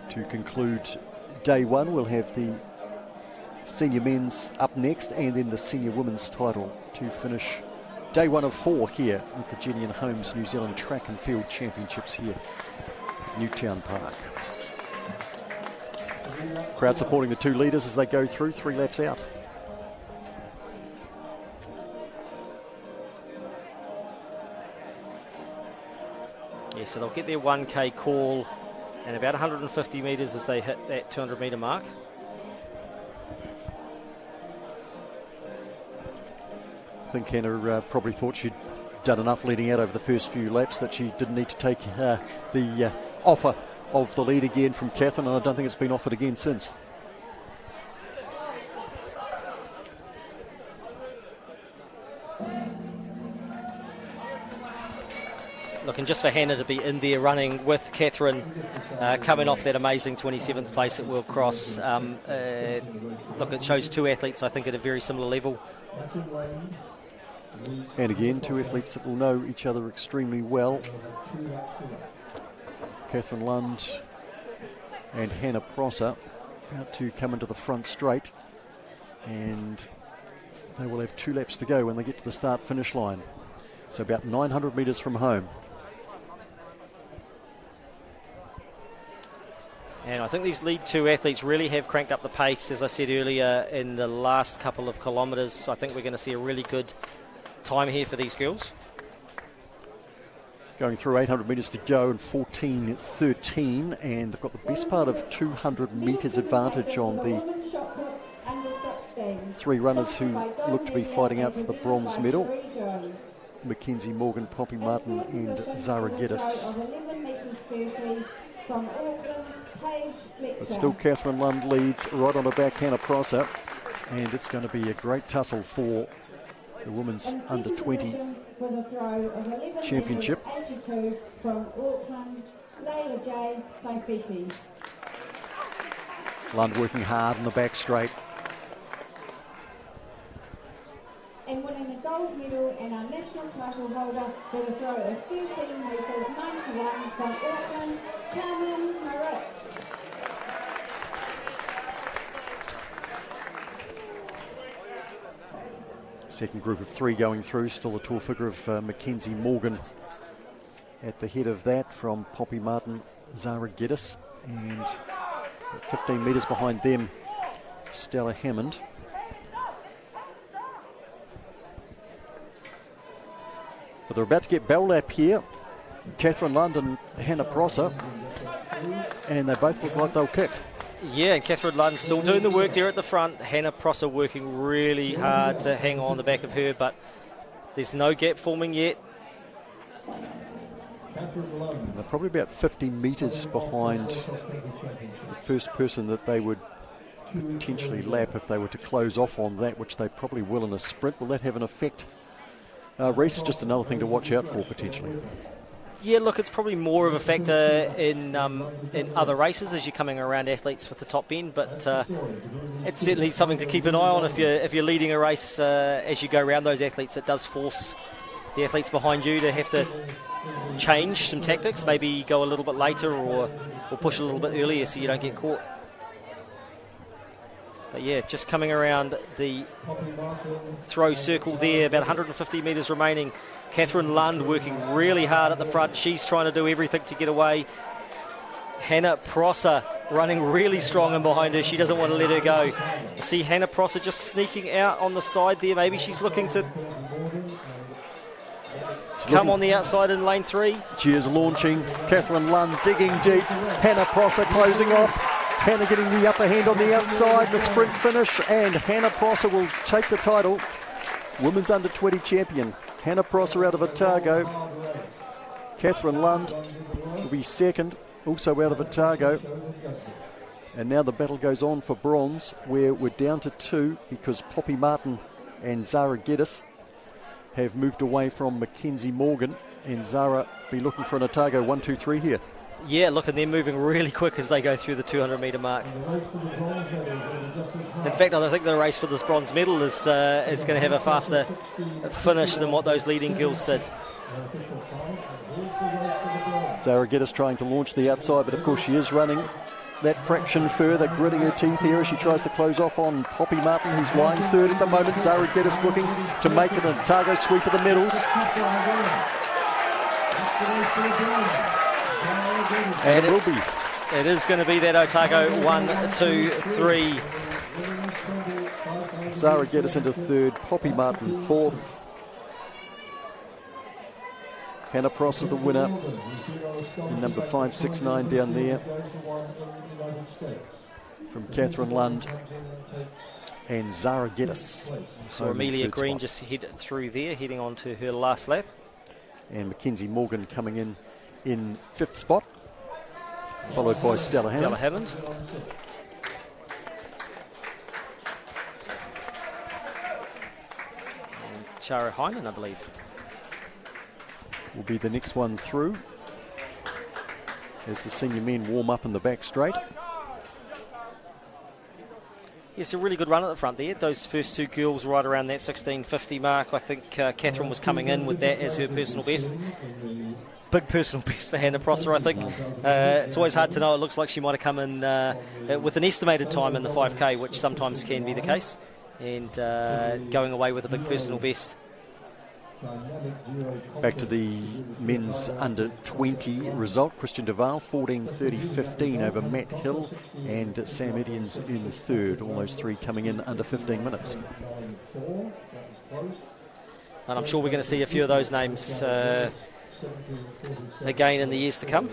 To conclude day one, we'll have the senior men's up next, and then the senior women's title to finish day one of 4 here at the Jennian Homes New Zealand Track and Field Championships here at Newtown Park. Crowd supporting the 2 leaders as they go through 3 laps out. Yeah, so they'll get their 1K call and about 150 metres as they hit that 200 metre mark. I think Hannah probably thought she'd done enough leading out over the first few laps that she didn't need to take the offer of the lead again from Catherine, and I don't think it's been offered again since. Looking just for Hannah to be in there running with Catherine, coming off that amazing 27th place at World Cross. Look, it shows 2 athletes, I think, at a very similar level. And again, 2 athletes that will know each other extremely well. Catherine Lund and Hannah Prosser about to come into the front straight, and they will have 2 laps to go when they get to the start-finish line. So about 900 metres from home. And I think these lead 2 athletes really have cranked up the pace, as I said earlier, in the last couple of kilometres. I think we're going to see a really good time here for these girls. Going through 800 metres to go in 14:13, and they've got the best part of 200 metres advantage on the 3 runners who look to be fighting out for the bronze medal. Mackenzie Morgan, Poppy Martin and Zara Geddes. But still Catherine Lund leads right on the back, Hannah Prosser, and it's going to be a great tussle for the women's under 20 championship. Lund working hard on the back straight. And winning the gold medal and our national title holder with a throw of 13 metres 91 from Auckland, Carmen Marit. Second group of 3 going through, still a tall figure of Mackenzie Morgan at the head of that, from Poppy Martin, Zara Geddes, and 15 metres behind them, Stella Hammond. But they're about to get bell lap here, Catherine Lund and Hannah Prosser, and they both look like they'll kick. Yeah, and Catherine Lund still doing the work there at the front. Hannah Prosser working really hard to hang on the back of her, but there's no gap forming yet. They're probably about 50 metres behind the first person that they would potentially lap if they were to close off on that, which they probably will in a sprint. Will that have an effect? Reece, just another thing to watch out for potentially. Yeah, look, it's probably more of a factor in other races as you're coming around athletes with the top end, but it's certainly something to keep an eye on if you're leading a race as you go around those athletes. It does force the athletes behind you to have to change some tactics, maybe go a little bit later or push a little bit earlier so you don't get caught. But yeah, just coming around the throw circle there, about 150 metres remaining. Catherine Lund working really hard at the front. She's trying to do everything to get away. Hannah Prosser running really strong in behind her. She doesn't want to let her go. See Hannah Prosser just sneaking out on the side there. Maybe she's looking to come on the outside in lane 3. She is launching. Catherine Lund digging deep. Hannah Prosser closing off. Hannah getting the upper hand on the outside. The sprint finish, and Hannah Prosser will take the title. Women's under 20 champion. Hannah Prosser out of Otago. Catherine Lund will be second, also out of Otago. And now the battle goes on for bronze, where we're down to 2 because Poppy Martin and Zara Geddes have moved away from Mackenzie Morgan, and Zara be looking for an Otago 1, 2, 3 here. Yeah, look, and they're moving really quick as they go through the 200 metre mark. In fact, I think the race for this bronze medal is going to have a faster finish than what those leading girls did. Zara Geddes trying to launch the outside, but of course she is running that fraction further, gritting her teeth here as she tries to close off on Poppy Martin, who's lying third at the moment. Zara Geddes looking to make it an Otago sweep of the medals. And it will be. It is going to be that Otago 1, 2, 3. Zara Geddes into third, Poppy Martin fourth. Hannah Prosser the winner in number 569 down there from Catherine Lund and Zara Geddes. So Amelia Green just head through there, heading on to her last lap. And Mackenzie Morgan coming in fifth spot, followed by Stella Hammond. And Chara Hyman, I believe, will be the next one through as the senior men warm up in the back straight. Yes, a really good run at the front there. Those first 2 girls right around that 16:50 mark. I think Catherine was coming in with that as her personal best. Big personal best for Hannah Prosser, I think. It's always hard to know. It looks like she might have come in with an estimated time in the 5K, which sometimes can be the case, and going away with a big personal best. Back to the men's under 20 result. Christian Duval 14:30.15 over Matt Hill, and Sam Edians in third. All those 3 coming in under 15 minutes. And I'm sure we're going to see a few of those names again in the years to come.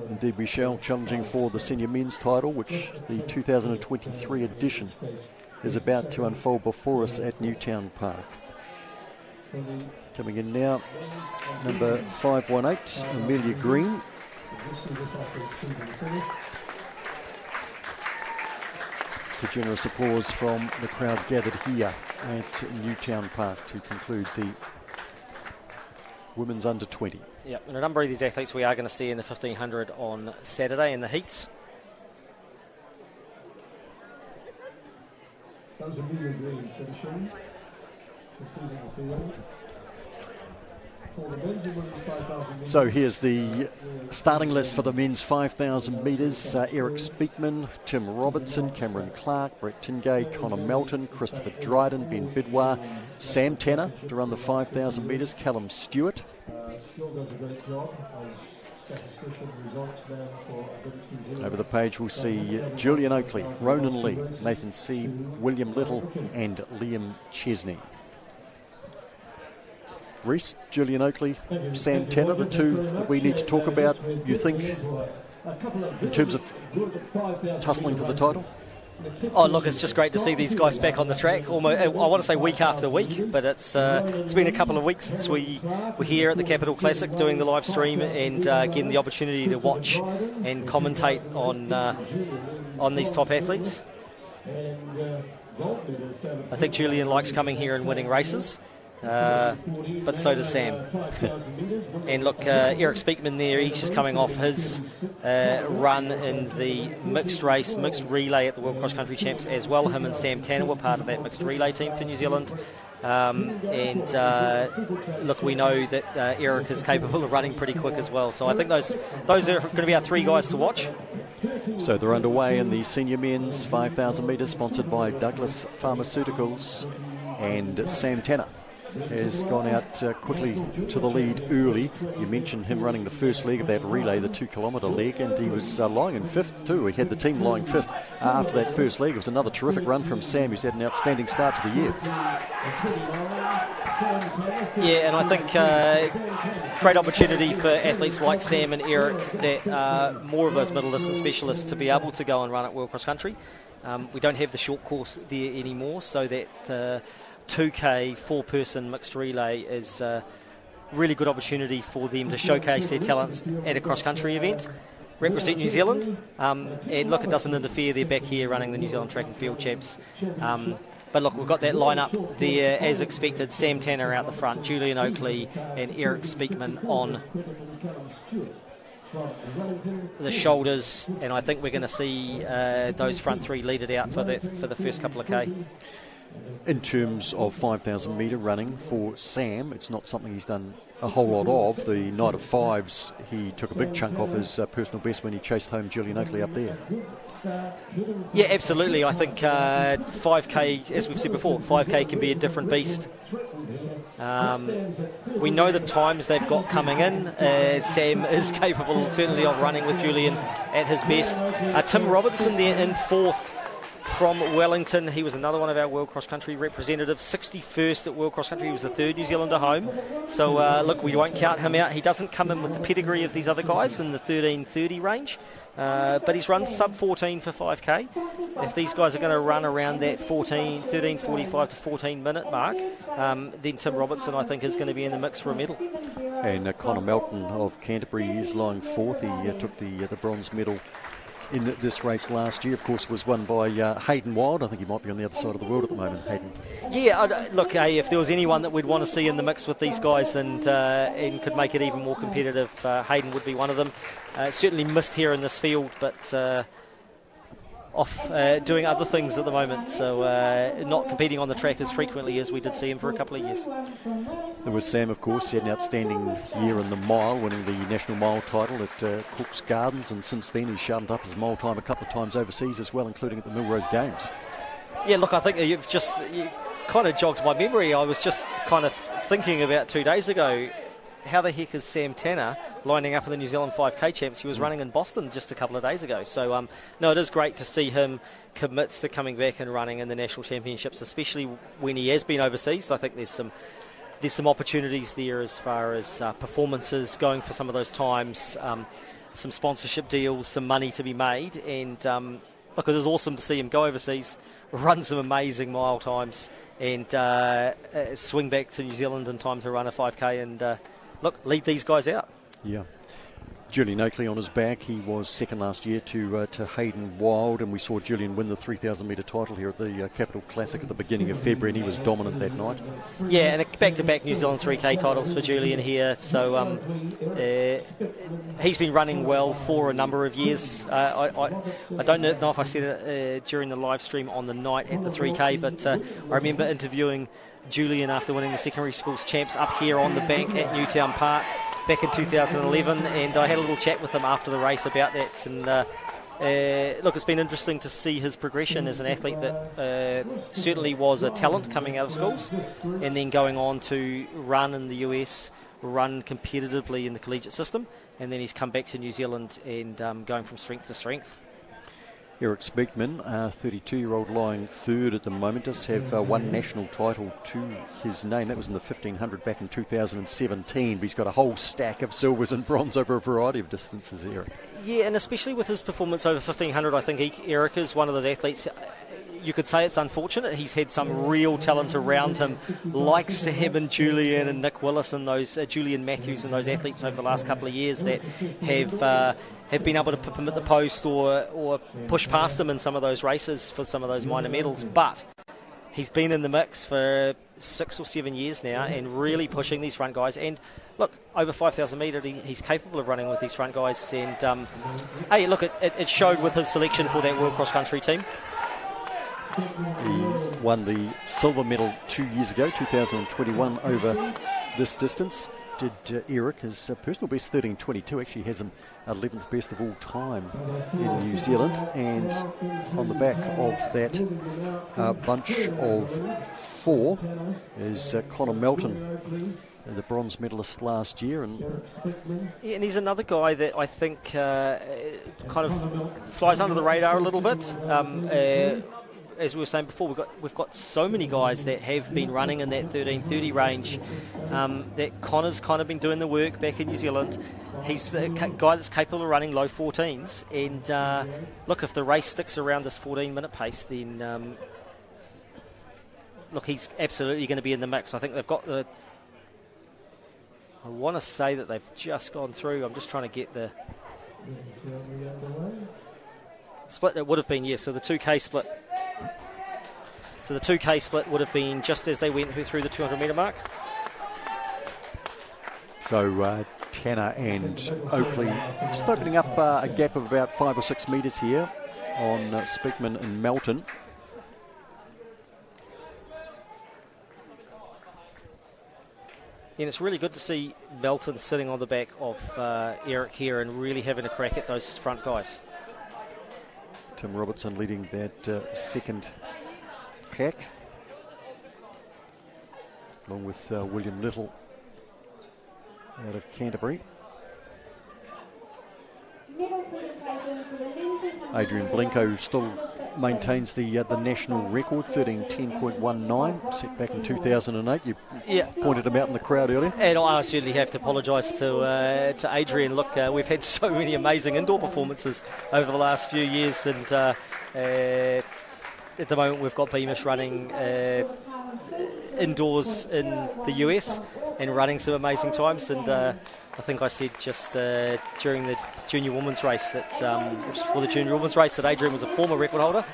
Indeed we shall, challenging for the senior men's title, which the 2023 edition is about to unfold before us at Newtown Park. Coming in now, number 518, Amelia Green. A generous applause from the crowd gathered here at Newtown Park to conclude the women's under 20. Yeah, and a number of these athletes we are going to see in the 1500 on Saturday in the heats. So here's the starting list for the men's 5,000 metres. Eric Speakman, Tim Robertson, Cameron Clark, Brett Tingay, Connor Melton, Christopher Dryden, Ben Bidwar, Sam Tanner to run the 5,000 metres, Callum Stewart. Over the page we'll see Julian Oakley, Ronan Lee, Nathan C, William Little and Liam Chesney. Reece, Julian Oakley, Sam Tanner, the 2 that we need to talk about, you think, in terms of tussling for the title? Oh, look, it's just great to see these guys back on the track. Almost, I want to say week after week, but it's been a couple of weeks since we were here at the Capital Classic doing the live stream and getting the opportunity to watch and commentate on these top athletes. I think Julian likes coming here and winning races. but so does Sam. And look, Eric Speakman there, he's just coming off his run in the mixed relay at the World Cross Country Champs as well. Him and Sam Tanner were part of that mixed relay team for New Zealand. Look, we know that Eric is capable of running pretty quick as well. So I think those are going to be our 3 guys to watch. So they're underway in the senior men's 5,000 metres, sponsored by Douglas Pharmaceuticals, and Sam Tanner has gone out quickly to the lead early. You mentioned him running the first leg of that relay, the 2 kilometre leg, and he was lying in 5th too. He had the team lying 5th after that first leg. It was another terrific run from Sam, who's had an outstanding start to the year. Yeah, and I think great opportunity for athletes like Sam and Eric that are more of those middle distance specialists to be able to go and run at World Cross Country. We don't have the short course there anymore, so that 2K 4-person mixed relay is a really good opportunity for them to showcase their talents at a cross-country event, represent New Zealand, and look, it doesn't interfere. They're back here running the New Zealand Track and Field Champs. But look, we've got that lineup there as expected. Sam Tanner out the front, Julian Oakley and Eric Speakman on the shoulders, and I think we're going to see those front 3 lead it out for the first couple of K. In terms of 5,000 metre running for Sam, it's not something he's done a whole lot of. The night of 5s, he took a big chunk off his personal best when he chased home Julian Oakley up there. Yeah, absolutely. I think 5K, as we've said before, 5K can be a different beast. We know the times they've got coming in. Sam is capable certainly of running with Julian at his best. Tim Robinson there in 4th from Wellington. He was another one of our World Cross Country representatives, 61st at World Cross Country. He was the 3rd New Zealander home. So look, we won't count him out. He doesn't come in with the pedigree of these other guys in the 13:30 range, but he's run sub 14 for 5K. If these guys are going to run around that 13:45 to 14 minute mark, then Tim Robertson, I think, is going to be in the mix for a medal. And Connor Melton of Canterbury is lying 4th. He took the bronze medal in this race last year. Of course, was won by Hayden Wild. I think he might be on the other side of the world at the moment, Hayden. Yeah, look, if there was anyone that we'd want to see in the mix with these guys and could make it even more competitive, Hayden would be one of them. Certainly missed here in this field, but off doing other things at the moment, so not competing on the track as frequently as we did see him for a couple of years. There was Sam, of course. He had an outstanding year in the mile, winning the national mile title at Cook's Gardens, and since then he's sharpened up his mile time a couple of times overseas as well, including at the Millrose Games. Yeah, look, I think you kind of jogged my memory. I was just kind of thinking about 2 days ago, how the heck is Sam Tanner lining up in the New Zealand 5K Champs? He was running in Boston just a couple of days ago. So, no, it is great to see him commit to coming back and running in the National Championships, especially when he has been overseas. I think there's some opportunities there as far as performances, going for some of those times, some sponsorship deals, some money to be made. And, look, it is awesome to see him go overseas, run some amazing mile times, and swing back to New Zealand in time to run a 5K and lead these guys out. Yeah. Julian Oakley on his back. He was second last year to Hayden Wild, and we saw Julian win the 3,000 metre title here at the Capital Classic at the beginning of February, and he was dominant that night. Yeah, and back-to-back New Zealand 3K titles for Julian here. So he's been running well for a number of years. I don't know if I said it during the live stream on the night at the 3K, but I remember interviewing Julian after winning the secondary schools champs up here on the bank at Newtown Park back in 2011, and I had a little chat with him after the race about that. And look, it's been interesting to see his progression as an athlete that certainly was a talent coming out of schools, and then going on to run in the US, run competitively in the collegiate system, and then he's come back to New Zealand and going from strength to strength. Eric Speakman, 32-year-old, lying 3rd at the moment, does have one national title to his name. That was in the 1500 back in 2017, but he's got a whole stack of silvers and bronze over a variety of distances, Eric. Yeah, and especially with his performance over 1500, I think Eric is one of those athletes. You could say it's unfortunate. He's had some real talent around him, like Sam and Julian and Nick Willis and those Julian Matthews and those athletes over the last couple of years that have been able to put him at the post or push past him in some of those races for some of those minor medals. But he's been in the mix for 6 or 7 years now and really pushing these front guys. And look, over 5,000 metres, he's capable of running with these front guys. And hey, look, it showed with his selection for that World Cross Country team. He won the silver medal 2 years ago, 2021, over this distance. Did Eric, his personal best 13.22, actually has him 11th best of all time in New Zealand. And on the back of that bunch of 4 is Connor Melton, the bronze medalist last year. And he's another guy that I think kind of flies under the radar a little bit. As we were saying before, we've got so many guys that have been running in that 13:30 range. That Connor's kind of been doing the work back in New Zealand. He's the guy that's capable of running low 14s. And look, if the race sticks around this 14-minute pace, then look, he's absolutely going to be in the mix. I think they've got the. I want to say that they've just gone through. I'm just trying to get the split. That would have been, yes. So the 2K split. So the 2K split would have been just as they went through the 200-metre mark. So Tanner and Oakley just opening up a gap of about 5 or 6 metres here on Speakman and Melton. And it's really good to see Melton sitting on the back of Eric here and really having a crack at those front guys. Tim Robertson leading that second pack, along with William Little out of Canterbury. Adrian Blinko still maintains the national record, 13:10.19, set back in 2008. You pointed him out in the crowd earlier. And I certainly have to apologise to Adrian. Look, we've had so many amazing indoor performances over the last few years, and at the moment we've got Beamish running indoors in the US and running some amazing times. And I think I said just during the junior women's race that just before the junior women's race that Adrian was a former record holder.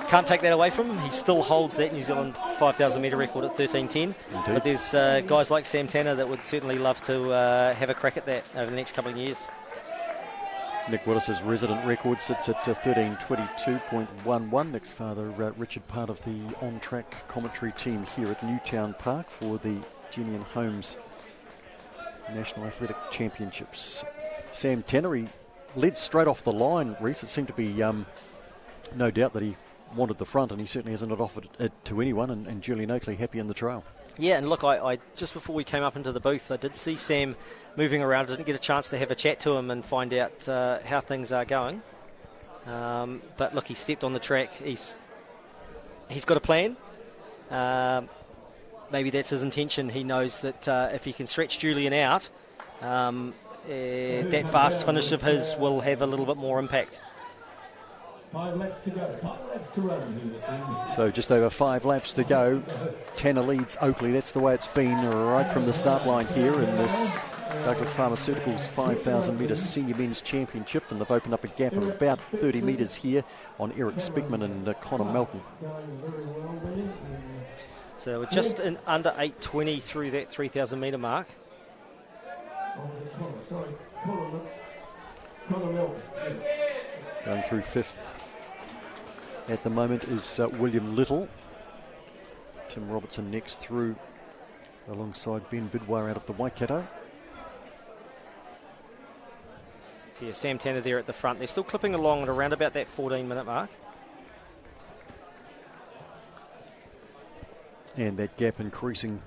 Can't take that away from him. He still holds that New Zealand 5,000 metre record at 13:10. But there's guys like Sam Tanner that would certainly love to have a crack at that over the next couple of years. Nick Willis's resident record sits at 13:22.11. Nick's father, Richard, part of the on-track commentary team here at Newtown Park for the Jennian Holmes National Athletic Championships. Sam Tanner, he led straight off the line, Reece. It seemed to be no doubt that he wanted the front, and he certainly hasn't offered it to anyone, and Julian Oakley happy in the trail. Yeah, and look, I just before we came up into the booth, I did see Sam moving around. I didn't get a chance to have a chat to him and find out how things are going. But look, he stepped on the track. He's got a plan. Maybe that's his intention. He knows that if he can stretch Julian out, that fast finish of his will have a little bit more impact. 5 laps to go. 5 laps to run. So just over 5 laps to go. Tanner leads Oakley. That's the way it's been right from the start line here in this Douglas Pharmaceuticals 5,000 metre senior men's championship, and they've opened up a gap of about 30 metres here on Eric Speakman and Connor Melton. So we're just in under 8:20 through that 3,000 metre mark. Going through 5th at the moment is William Little. Tim Robertson next through alongside Ben Bidwar out of the Waikato. So yeah, Sam Tanner there at the front. They're still clipping along at around about that 14-minute mark. And that gap increasing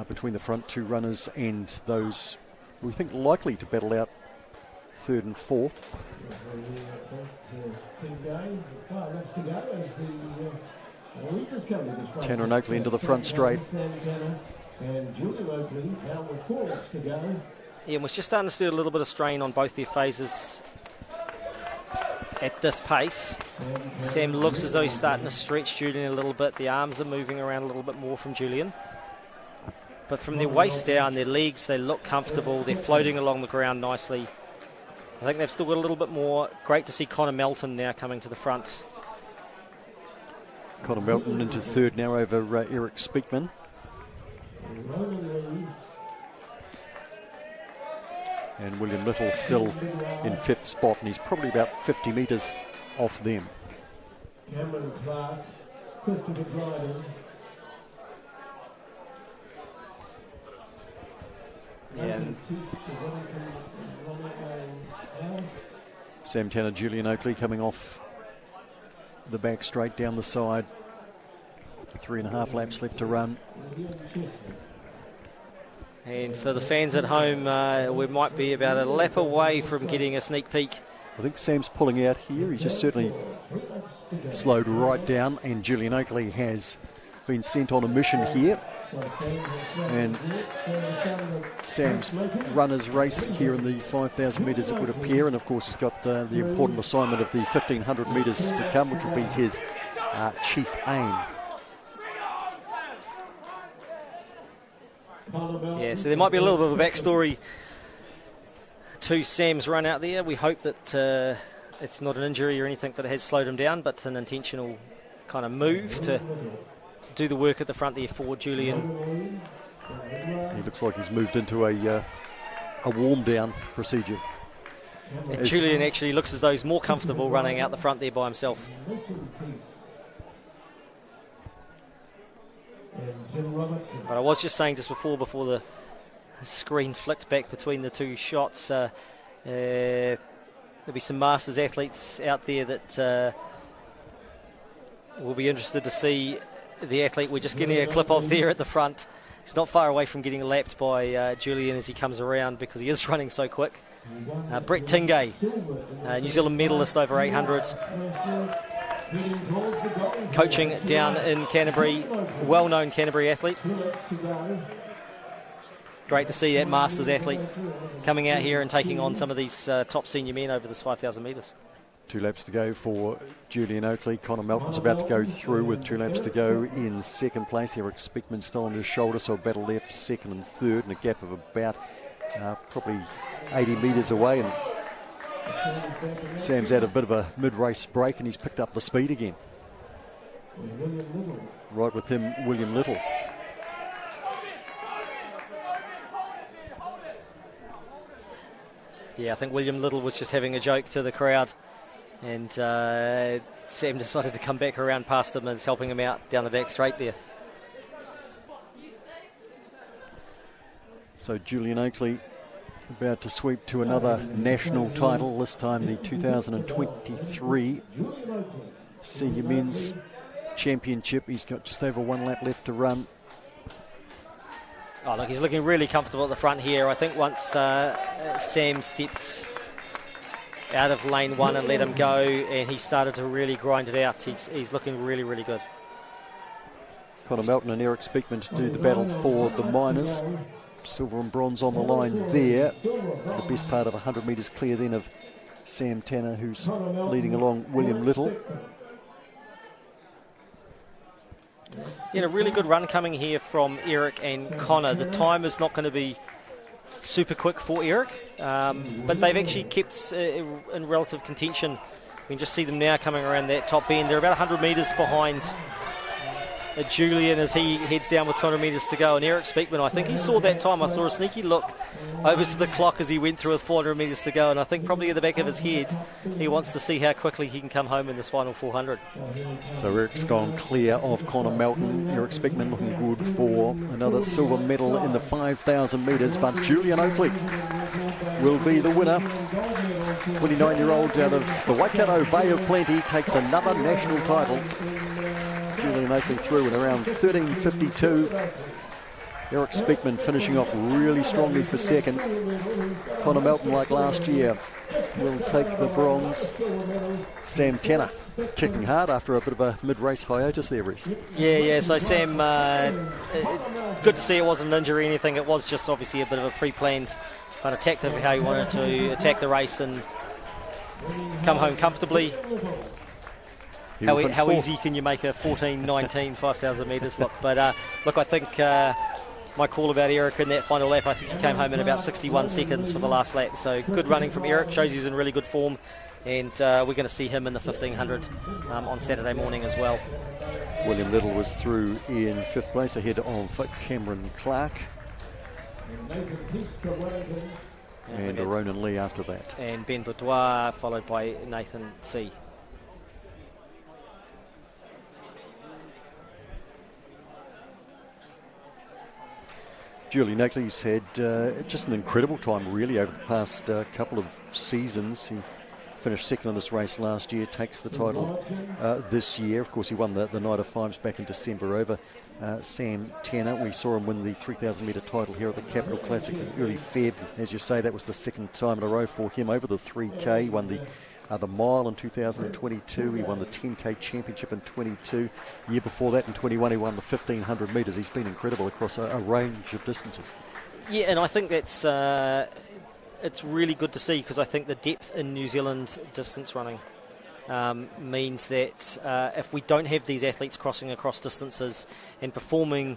between the front 2 runners and those we think likely to battle out 3rd and 4th. Tanner and Oakley into the front straight. Yeah, and we're just starting to see a little bit of strain on both their phases at this pace. Sam looks as though he's starting to stretch Julian a little bit. The arms are moving around a little bit more from Julian. But from their waist down, their legs, they look comfortable. They're floating along the ground nicely. I think they've still got a little bit more. Great to see Connor Melton now coming to the front. Conor Melton into third now over Eric Speakman. And William Little still in fifth spot, and he's probably about 50 metres off them. Cameron Clark, Christopher Dryden. Sam Tanner, Julian Oakley coming off the back straight down the side. 3.5 laps left to run. And for the fans at home, we might be about a lap away from getting a sneak peek. I think Sam's pulling out here. He's just certainly slowed right down, and Julian Oakley has been sent on a mission here. And Sam's runner's race here in the 5,000 metres, it would appear, and of course he's got the important assignment of the 1,500 metres to come, which will be his chief aim. Yeah, so there might be a little bit of a backstory to Sam's run out there. We hope that it's not an injury or anything that has slowed him down, but an intentional kind of move to do the work at the front there for Julian. He looks like he's moved into a warm down procedure. Julian actually looks as though he's more comfortable running out the front there by himself. But I was just saying just before the screen flicked back between the two shots, there'll be some Masters athletes out there that will be interested to see the athlete we're just getting a clip of there at the front. He's not far away from getting lapped by Julian as he comes around, because he is running so quick. Brett Tingay, New Zealand medalist over 800. Coaching down in Canterbury, well-known Canterbury athlete. Great to see that Masters athlete coming out here and taking on some of these top senior men over this 5,000 metres. 2 laps to go for Julian Oakley. Conor Melton's about to go through with 2 laps to go in second place. Eric Speakman still on his shoulder, so a battle there for second and third, and a gap of about probably 80 metres away. And Sam's had a bit of a mid-race break, and he's picked up the speed again. Right with him, William Little. Yeah, I think William Little was just having a joke to the crowd, and Sam decided to come back around past him and is helping him out down the back straight there. So Julian Oakley about to sweep to another national title, this time the 2023 Senior Men's Championship. He's got just over 1 lap left to run. Oh, look, he's looking really comfortable at the front here. I think once Sam stepped out of lane 1 and let him go, and he started to really grind it out, he's looking really, really good. Conor Melton and Eric Speakman to do the battle for the minors. Silver and bronze on the line there. The best part of 100 metres clear then of Sam Tanner, who's leading along William Little. Yeah, a really good run coming here from Eric and Conor. The time is not going to be super quick for Eric, but they've actually kept in relative contention. We can just see them now coming around that top bend. They're about 100 metres behind Julian as he heads down with 200 metres to go. And Eric Speakman, I think he saw that time. I saw a sneaky look over to the clock as he went through with 400 metres to go, and I think probably at the back of his head he wants to see how quickly he can come home in this final 400. So Eric's gone clear of Conor Melton. Eric Speakman looking good for another silver medal in the 5,000 metres, but Julian Oakley will be the winner. 29-year-old out of the Waikato Bay of Plenty takes another national title. Julian Oakley through in around 13:52. Eric Speakman finishing off really strongly for second. Conor Melton, like last year, will take the bronze. Sam Tanner kicking hard after a bit of a mid-race hiatus there, Reece. Yeah, so Sam, good to see it wasn't an injury or anything. It was just obviously a bit of a pre-planned kind of tactic of how he wanted to attack the race and come home comfortably. How easy can you make a 14:19 5,000 metres look? But look, I think my call about Eric in that final lap, I think he came home in about 61 seconds for the last lap. So good running from Eric, shows he's in really good form, and we're going to see him in the 1,500 on Saturday morning as well. William Little was through in 5th place ahead of Cameron Clark. And Ronan Lee after that. And Ben Boudoir followed by Nathan C. Julie Nakley's had just an incredible time really over the past couple of seasons. He finished second in this race last year, takes the title this year. Of course, he won the Night of Fives back in December over Sam Tanner. We saw him win the 3,000 metre title here at the Capital Classic in early Feb. As you say, that was the second time in a row for him over the 3K. He won the mile in 2022. He won the 10K championship in 22. The year before that in 21, he won the 1,500 metres. He's been incredible across a range of distances. Yeah, and I think that's it's really good to see, because I think the depth in New Zealand distance running means that if we don't have these athletes crossing across distances and performing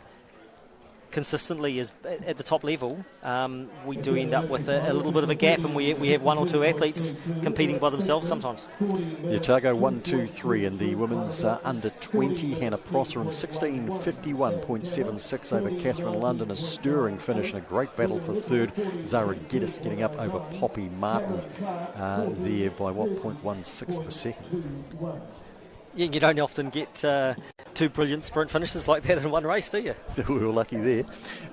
consistently at the top level, we do end up with a little bit of a gap, and we have one or two athletes competing by themselves sometimes. Yeah, Otago 1, 2, 3 in the women's under 20. Hannah Prosser in 16:51.76 over Catherine London. A stirring finish and a great battle for third. Zara Geddes getting up over Poppy Martin there by 0.16 per second. Yeah, you don't often get two brilliant sprint finishes like that in one race, do you? We were lucky there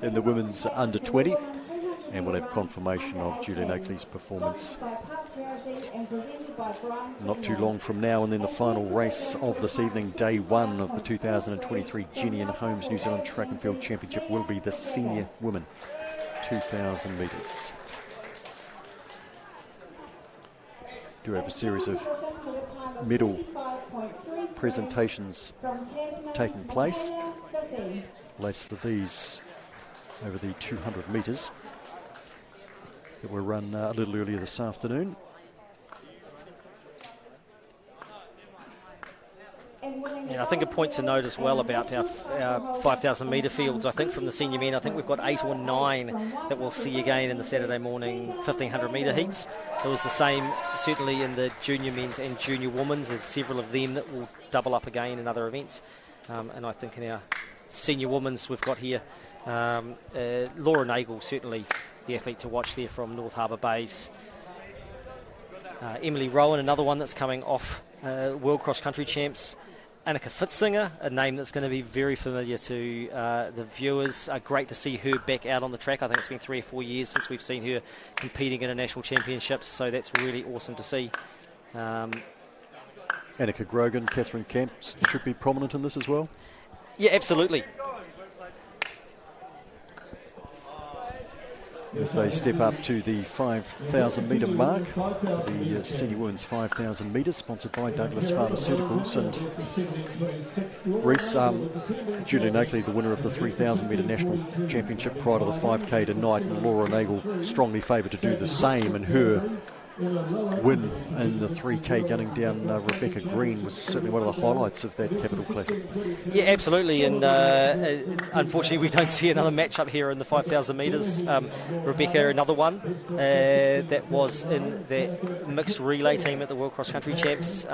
in the women's under 20. And we'll have confirmation of Julie Nakley's performance not too long from now. And then the final race of this evening, day one of the 2023 Jennian Holmes New Zealand Track and Field Championship, will be the senior women 2,000 metres. Do have a series of medal presentations taking place. Latest of these over the 200 metres that were run a little earlier this afternoon. And I think a point to note as well about our 5,000 metre fields. I think from the senior men, I think we've got 8 or 9 that we'll see again in the Saturday morning 1,500 metre heats. It was the same certainly in the junior men's and junior women's. There's several of them that will double up again in other events. And I think in our senior women's we've got here Laura Nagel, certainly the athlete to watch there from North Harbour Bays. Emily Rowan, another one that's coming off World Cross Country Champs. Annika Fitzinger, a name that's going to be very familiar to the viewers. Great to see her back out on the track. I think it's been 3 or 4 years since we've seen her competing in a national championships, so that's really awesome to see. Annika Grogan, Catherine Camp should be prominent in this as well? Yeah, absolutely. As they step up to the 5,000 metre mark, the senior women's 5,000 metres, sponsored by Douglas Pharmaceuticals. And Reece, Julie Nakley, the winner of the 3,000 metre national championship prior to the 5K tonight, and Laura Nagel strongly favoured to do the same, and her win in the 3K gunning down Rebecca Green was certainly one of the highlights of that Capital Classic. Yeah, absolutely, and unfortunately we don't see another match-up here in the 5,000 metres. Rebecca, another one that was in the mixed relay team at the World Cross Country Champs.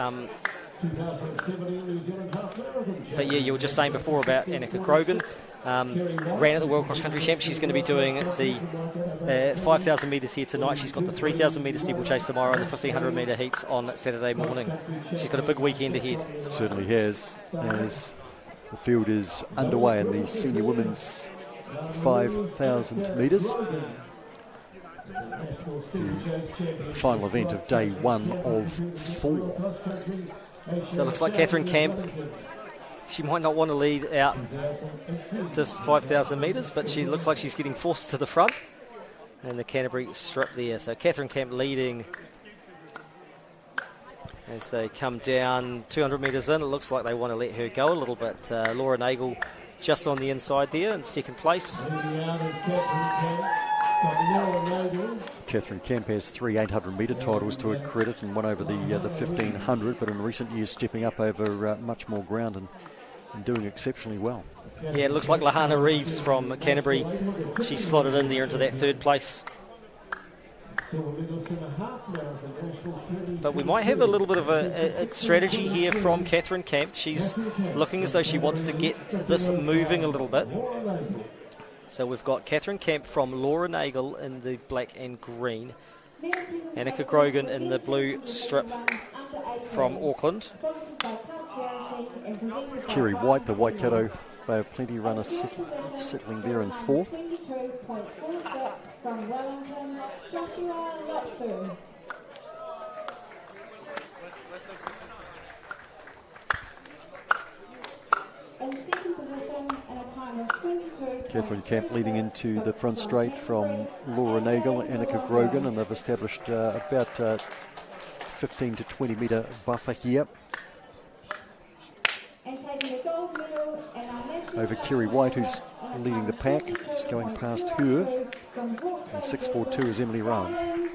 But yeah, you were just saying before about Annika Grogan. Ran at the World Cross Country Champs. She's going to be doing the 5,000 metres here tonight. She's got the 3,000 metre steeplechase tomorrow and the 1,500 metre heats on Saturday morning. She's got a big weekend ahead. Certainly has, as the field is underway in the senior women's 5,000 metres. The final event of day one of 4. So it looks like Catherine Camp, she might not want to lead out this 5,000 metres, but she looks like she's getting forced to the front. And the Canterbury strip there. So Catherine Camp leading as they come down 200 metres in. It looks like they want to let her go a little bit. Laura Nagel just on the inside there in second place. Catherine Camp has 3 800 metre titles to her credit and one over the 1,500, but in recent years stepping up over much more ground and doing exceptionally well. Yeah, it looks like Lahana Reeves from Canterbury. She slotted in there into that third place. But we might have a little bit of a strategy here from Catherine Camp. She's looking as though she wants to get this moving a little bit. So we've got Catherine Camp from Laura Nagel in the black and green. Annika Grogan in the blue strip from Auckland. Kerry White, the Waikato Bay of Plenty runner, settling there in fourth. From Wellington, Joshua Lotfu. In second position, in a time of 22. Catherine Camp leading into the front straight from Laura Nagel, Annika Grogan, and they've established about 15 to 20 metre buffer here. And taking the gold medal in our national Over Kerry White, who's leading the pack, just going past her. And 6.42 is Emily Rowan.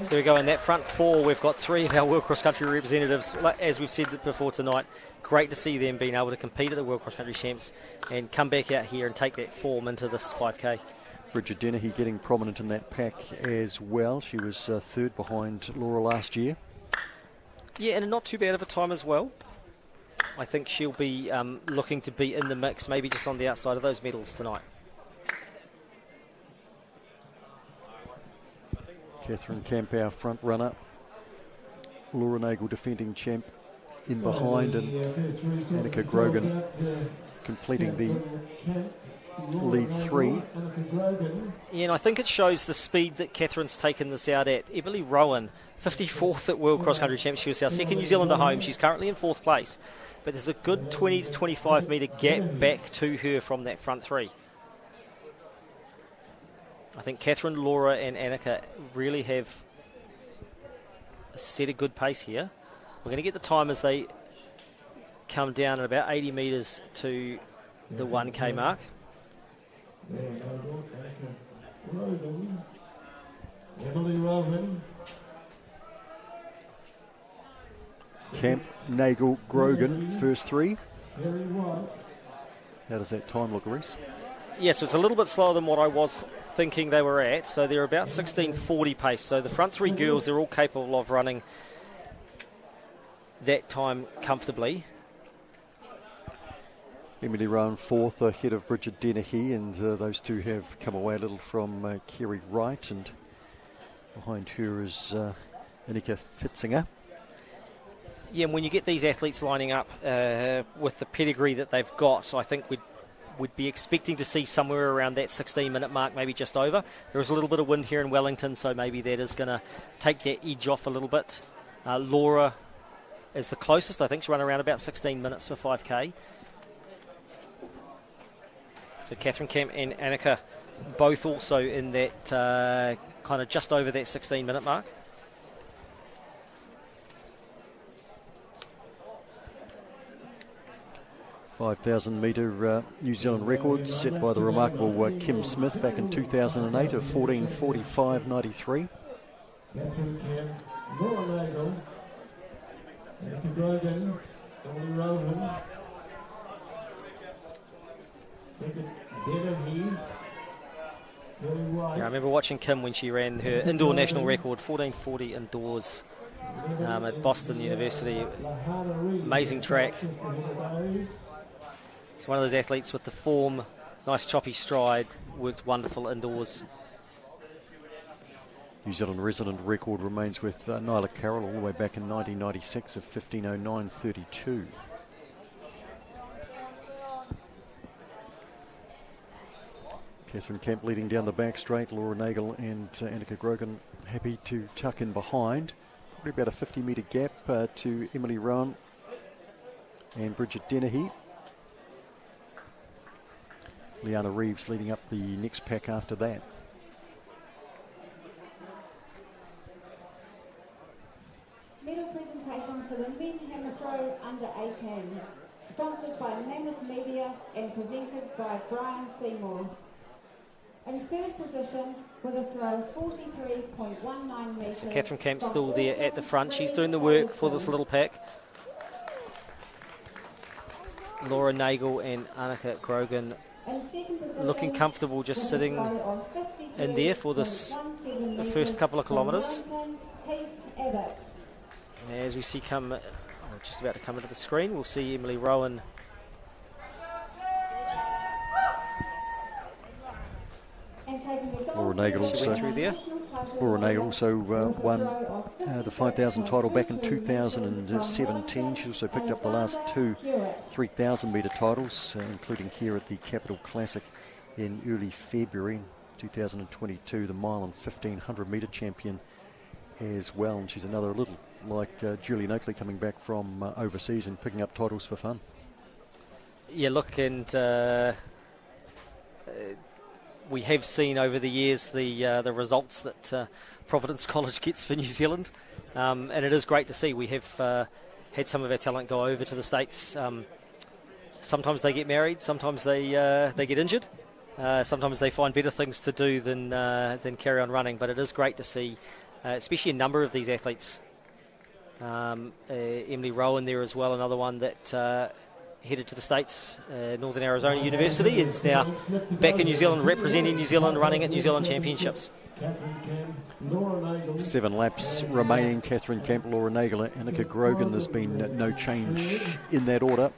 So we go in that front four. We've got three of our World Cross Country representatives. As we've said before tonight, great to see them being able to compete at the World Cross Country Champs and come back out here and take that form into this 5K. Bridget Dennehy getting prominent in that pack as well. She was third behind Laura last year. Yeah, and not too bad of a time as well. I think she'll be looking to be in the mix, maybe just on the outside of those medals tonight. Catherine Camp, our front runner. Laura Nagel, defending champ, in behind, and Annika Grogan completing the lead three. Yeah, and I think it shows the speed that Catherine's taken this out at. Emily Rowan, 54th at World Cross Country Champs. She was our second New Zealander home. She's currently in fourth place. But there's a good 20 to 25 metre gap back to her from that front three. I think Catherine, Laura and Annika really have set a good pace here. We're going to get the time as they come down at about 80 metres to the 1K mark. Emily Rowan. Camp, Nagel, Grogan, first three. How does that time look, Reese? Yeah, so it's a little bit slower than what I was thinking they were at. So they're about 16:40 pace. So the front three girls, they're all capable of running that time comfortably. Emily Rowan fourth, ahead of Bridget Dennehy, and those two have come away a little from Kerry Wright, and behind her is Annika Fitzinger. Yeah, and when you get these athletes lining up with the pedigree that they've got, I think we'd be expecting to see somewhere around that 16-minute mark, maybe just over. There was a little bit of wind here in Wellington, so maybe that is going to take that edge off a little bit. Laura is the closest. I think she'll run around about 16 minutes for 5K. So Catherine Camp and Annika both also in that kind of just over that 16-minute mark. $5,000 metre New Zealand record set by the remarkable Kim Smith back in 2008 of 14:45.93. Catherine Camp, Laura Nagel, Annika Grogan, Emily Rowan, Dennehy, Kerry White. Yeah, I remember watching Kim when she ran her indoor national record, 14:40 indoors at Boston University. Amazing track. It's one of those athletes with the form, nice choppy stride, worked wonderful indoors. New Zealand resident record remains with Nyla Carroll all the way back in 1996 of 15:09.32. Catherine Camp leading down the back straight. Laura Nagel and Annika Grogan happy to tuck in behind. Probably about a 50 metre gap to Emily Rowan and Bridget Dennehy. Liana Reeves leading up the next pack after that. Medal presentation for the men hammer throw under 18, sponsored by Mammoth Media and presented by Brian Seymour. In third position with a throw 43.19 metres. So Catherine Camp's still there at the front. She's doing the work for this little pack. Laura Nagel and Annika Grogan looking comfortable just sitting in there for this the first couple of kilometres. as we see come, just about to come into the screen, we'll see Emily Rowan. Laura Nagel also won the 5,000 title back in 2017. She also picked up the last two 3,000 metre titles, including here at the Capital Classic in early February 2022, the mile and 1,500 metre champion as well. And she's another little like Julian Oakley coming back from overseas and picking up titles for fun. Yeah, look, and we have seen over the years the results that Providence College gets for New Zealand, and it is great to see. We have had some of our talent go over to the States. Sometimes they get married, sometimes they get injured, sometimes they find better things to do than carry on running. But it is great to see, especially a number of these athletes. Emily Rowan there as well, another one that headed to the States, Northern Arizona University, and is now back in New Zealand representing New Zealand, running at New Zealand Championships. 7 laps remaining. Catherine Camp, Laura Nagel, Annika Grogan. There's been no change in that order.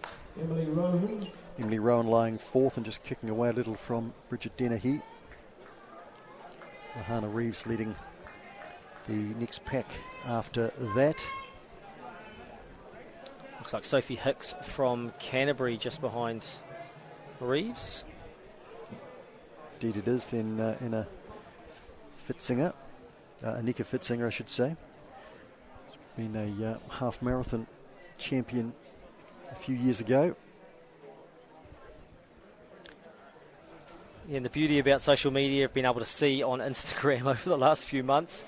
Emily Rowan lying fourth and just kicking away a little from Bridget Dennehy. Mahana Reeves leading the next pack after that. Looks like Sophie Hicks from Canterbury just behind Reeves. Indeed it is. Then Anna Fitzinger, Annika Fitzinger I should say. She's been a half marathon champion a few years ago. Yeah, and the beauty about social media, I've been able to see on Instagram over the last few months,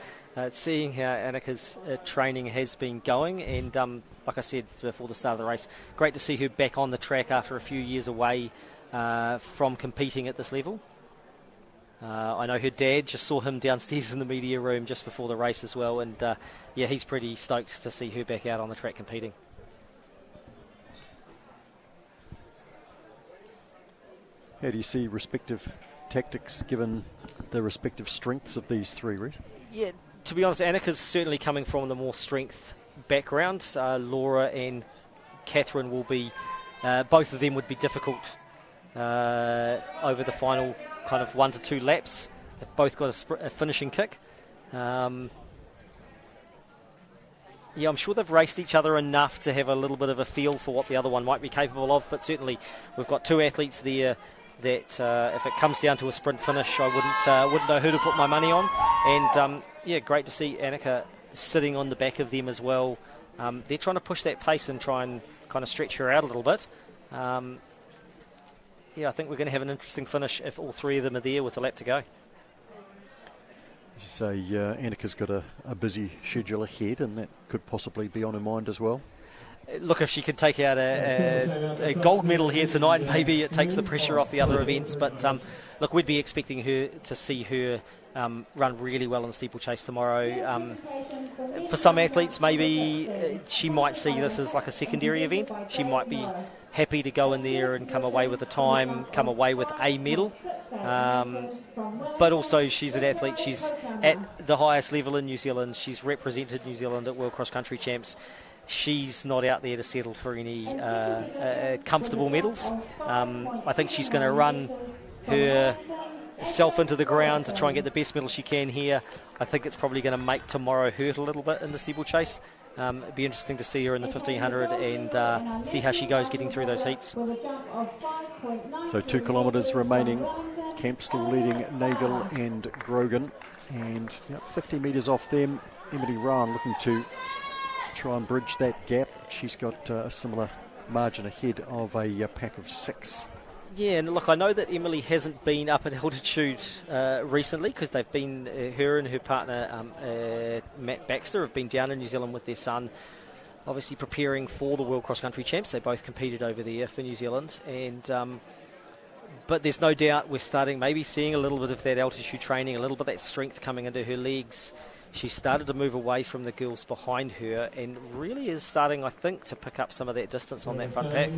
seeing how Annika's training has been going, and like I said before the start of the race, great to see her back on the track after a few years away from competing at this level. I know her dad just saw him downstairs in the media room just before the race as well, and yeah, he's pretty stoked to see her back out on the track competing. How do you see respective tactics given the respective strengths of these three, Reece? Yeah, to be honest, Annika's certainly coming from the more strength background. Laura and Catherine will be, both of them would be difficult over the final kind of 1 to 2 laps. They've both got a finishing kick. Yeah, I'm sure they've raced each other enough to have a little bit of a feel for what the other one might be capable of, but certainly we've got two athletes there that if it comes down to a sprint finish, I wouldn't know who to put my money on. And yeah, great to see Annika sitting on the back of them as well. They're trying to push that pace and try and kind of stretch her out a little bit. Yeah, I think we're going to have an interesting finish if all three of them are there with a lap to go. As you say, Annika's got a busy schedule ahead, and that could possibly be on her mind as well. Look, if she could take out a gold medal here tonight, maybe it takes the pressure off the other events. But look, we'd be expecting her to see her run really well in the steeplechase tomorrow. For some athletes, maybe she might see this as like a secondary event. She might be happy to go in there and come away with a time, come away with a medal. But also she's an athlete. She's at the highest level in New Zealand. She's represented New Zealand at World Cross Country Champs. She's not out there to settle for any comfortable medals. I think she's going to run herself into the ground to try and get the best medal she can here. I think it's probably going to make tomorrow hurt a little bit in the steeplechase. It'd be interesting to see her in the 1500 and see how she goes getting through those heats. So 2 kilometres remaining. Camp still leading Nagel and Grogan, and 50 metres off them, Emily Rowan looking to try and bridge that gap. She's got a similar margin ahead of a pack of 6. Yeah, and look, I know that Emily hasn't been up at altitude recently because they've been, her and her partner Matt Baxter have been down in New Zealand with their son, obviously preparing for the World Cross Country Champs. They both competed over there for New Zealand, and but there's no doubt we're starting maybe seeing a little bit of that altitude training, a little bit of that strength coming into her legs. She started to move away from the girls behind her and really is starting, I think, to pick up some of that distance on that front pack.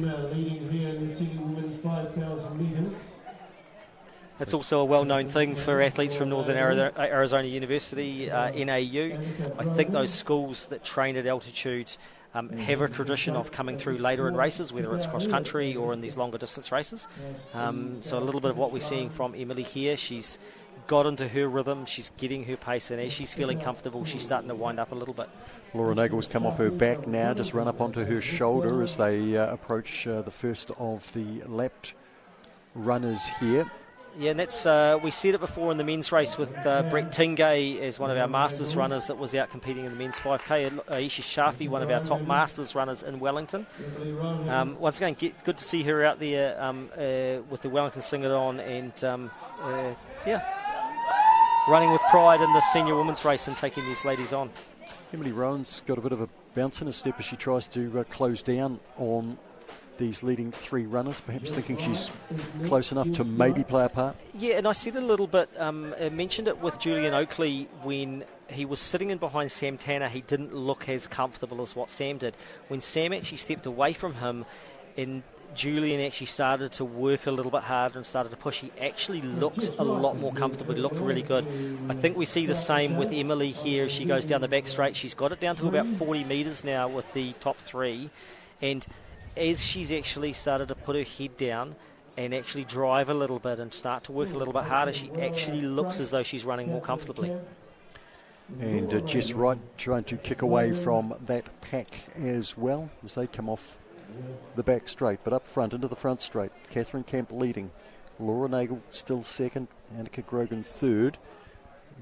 It's also a well-known thing for athletes from Northern Arizona University, NAU. I think those schools that train at altitude have a tradition of coming through later in races, whether it's cross-country or in these longer distance races. So a little bit of what we're seeing from Emily here. She's got into her rhythm, she's getting her pace, and as she's feeling comfortable, she's starting to wind up a little bit. Laura Nagel's come off her back now, just run up onto her shoulder as they approach the first of the lapped runners here. Yeah, and that's we said it before in the men's race with Brett Tingay as one of our Masters runners that was out competing in the men's 5K. Aisha Shafi, one of our top Masters runners in Wellington. Once again, good to see her out there with the Wellington singlet on and, running with pride in the senior women's race and taking these ladies on. Emily Rowan's got a bit of a bounce in her step as she tries to close down on these leading three runners, perhaps thinking she's close enough to maybe play a part. Yeah, and I said a little bit, I mentioned it with Julian Oakley when he was sitting in behind Sam Tanner. He didn't look as comfortable as what Sam did. When Sam actually stepped away from him and Julian actually started to work a little bit harder and started to push, he actually looked a lot more comfortable. He looked really good. I think we see the same with Emily here as she goes down the back straight. She's got it down to about 40 metres now with the top three, and as she's actually started to put her head down and actually drive a little bit and start to work a little bit harder, she actually looks as though she's running more comfortably. And Jess Wright trying to kick away from that pack as well as they come off the back straight, but up front into the front straight. Catherine Camp leading, Laura Nagel still second, Annika Grogan third.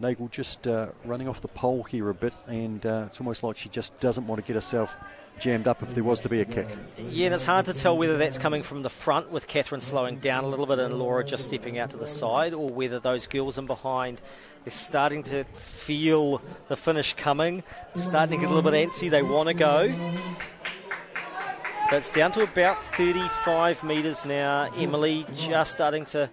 Nagel just running off the pole here a bit, and it's almost like she just doesn't want to get herself jammed up if there was to be a kick. Yeah, and it's hard to tell whether that's coming from the front with Catherine slowing down a little bit and Laura just stepping out to the side, or whether those girls in behind are starting to feel the finish coming, starting to get a little bit antsy, they want to go. But it's down to about 35 metres now. Emily just starting to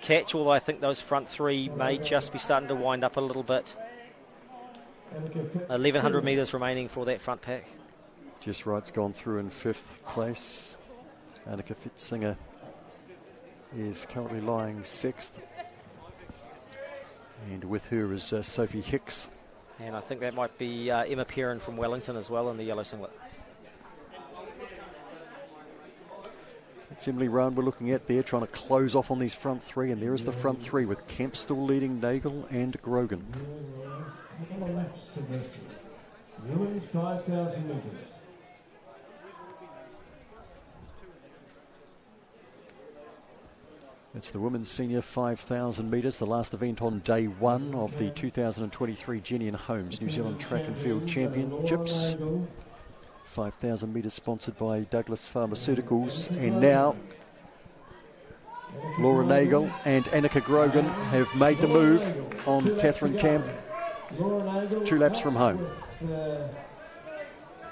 catch, although I think those front three may just be starting to wind up a little bit. 1,100 metres remaining for that front pack. Jess Wright's gone through in fifth place. Annika Fitzinger is currently lying sixth. And with her is Sophie Hicks. And I think that might be Emma Perrin from Wellington as well in the yellow singlet. It's Emily Rowan we're looking at there, trying to close off on these front three. And there is the front three with Kemp still leading Nagel and Grogan. Women's 5,000 metres. It's the women's senior 5,000 metres, the last event on day one of the 2023 Jennian Holmes New Zealand Track and Field Championships. 5,000 metres sponsored by Douglas Pharmaceuticals. And now Laura Nagel and Annika Grogan have made the move on Catherine Camp. 2 laps from home.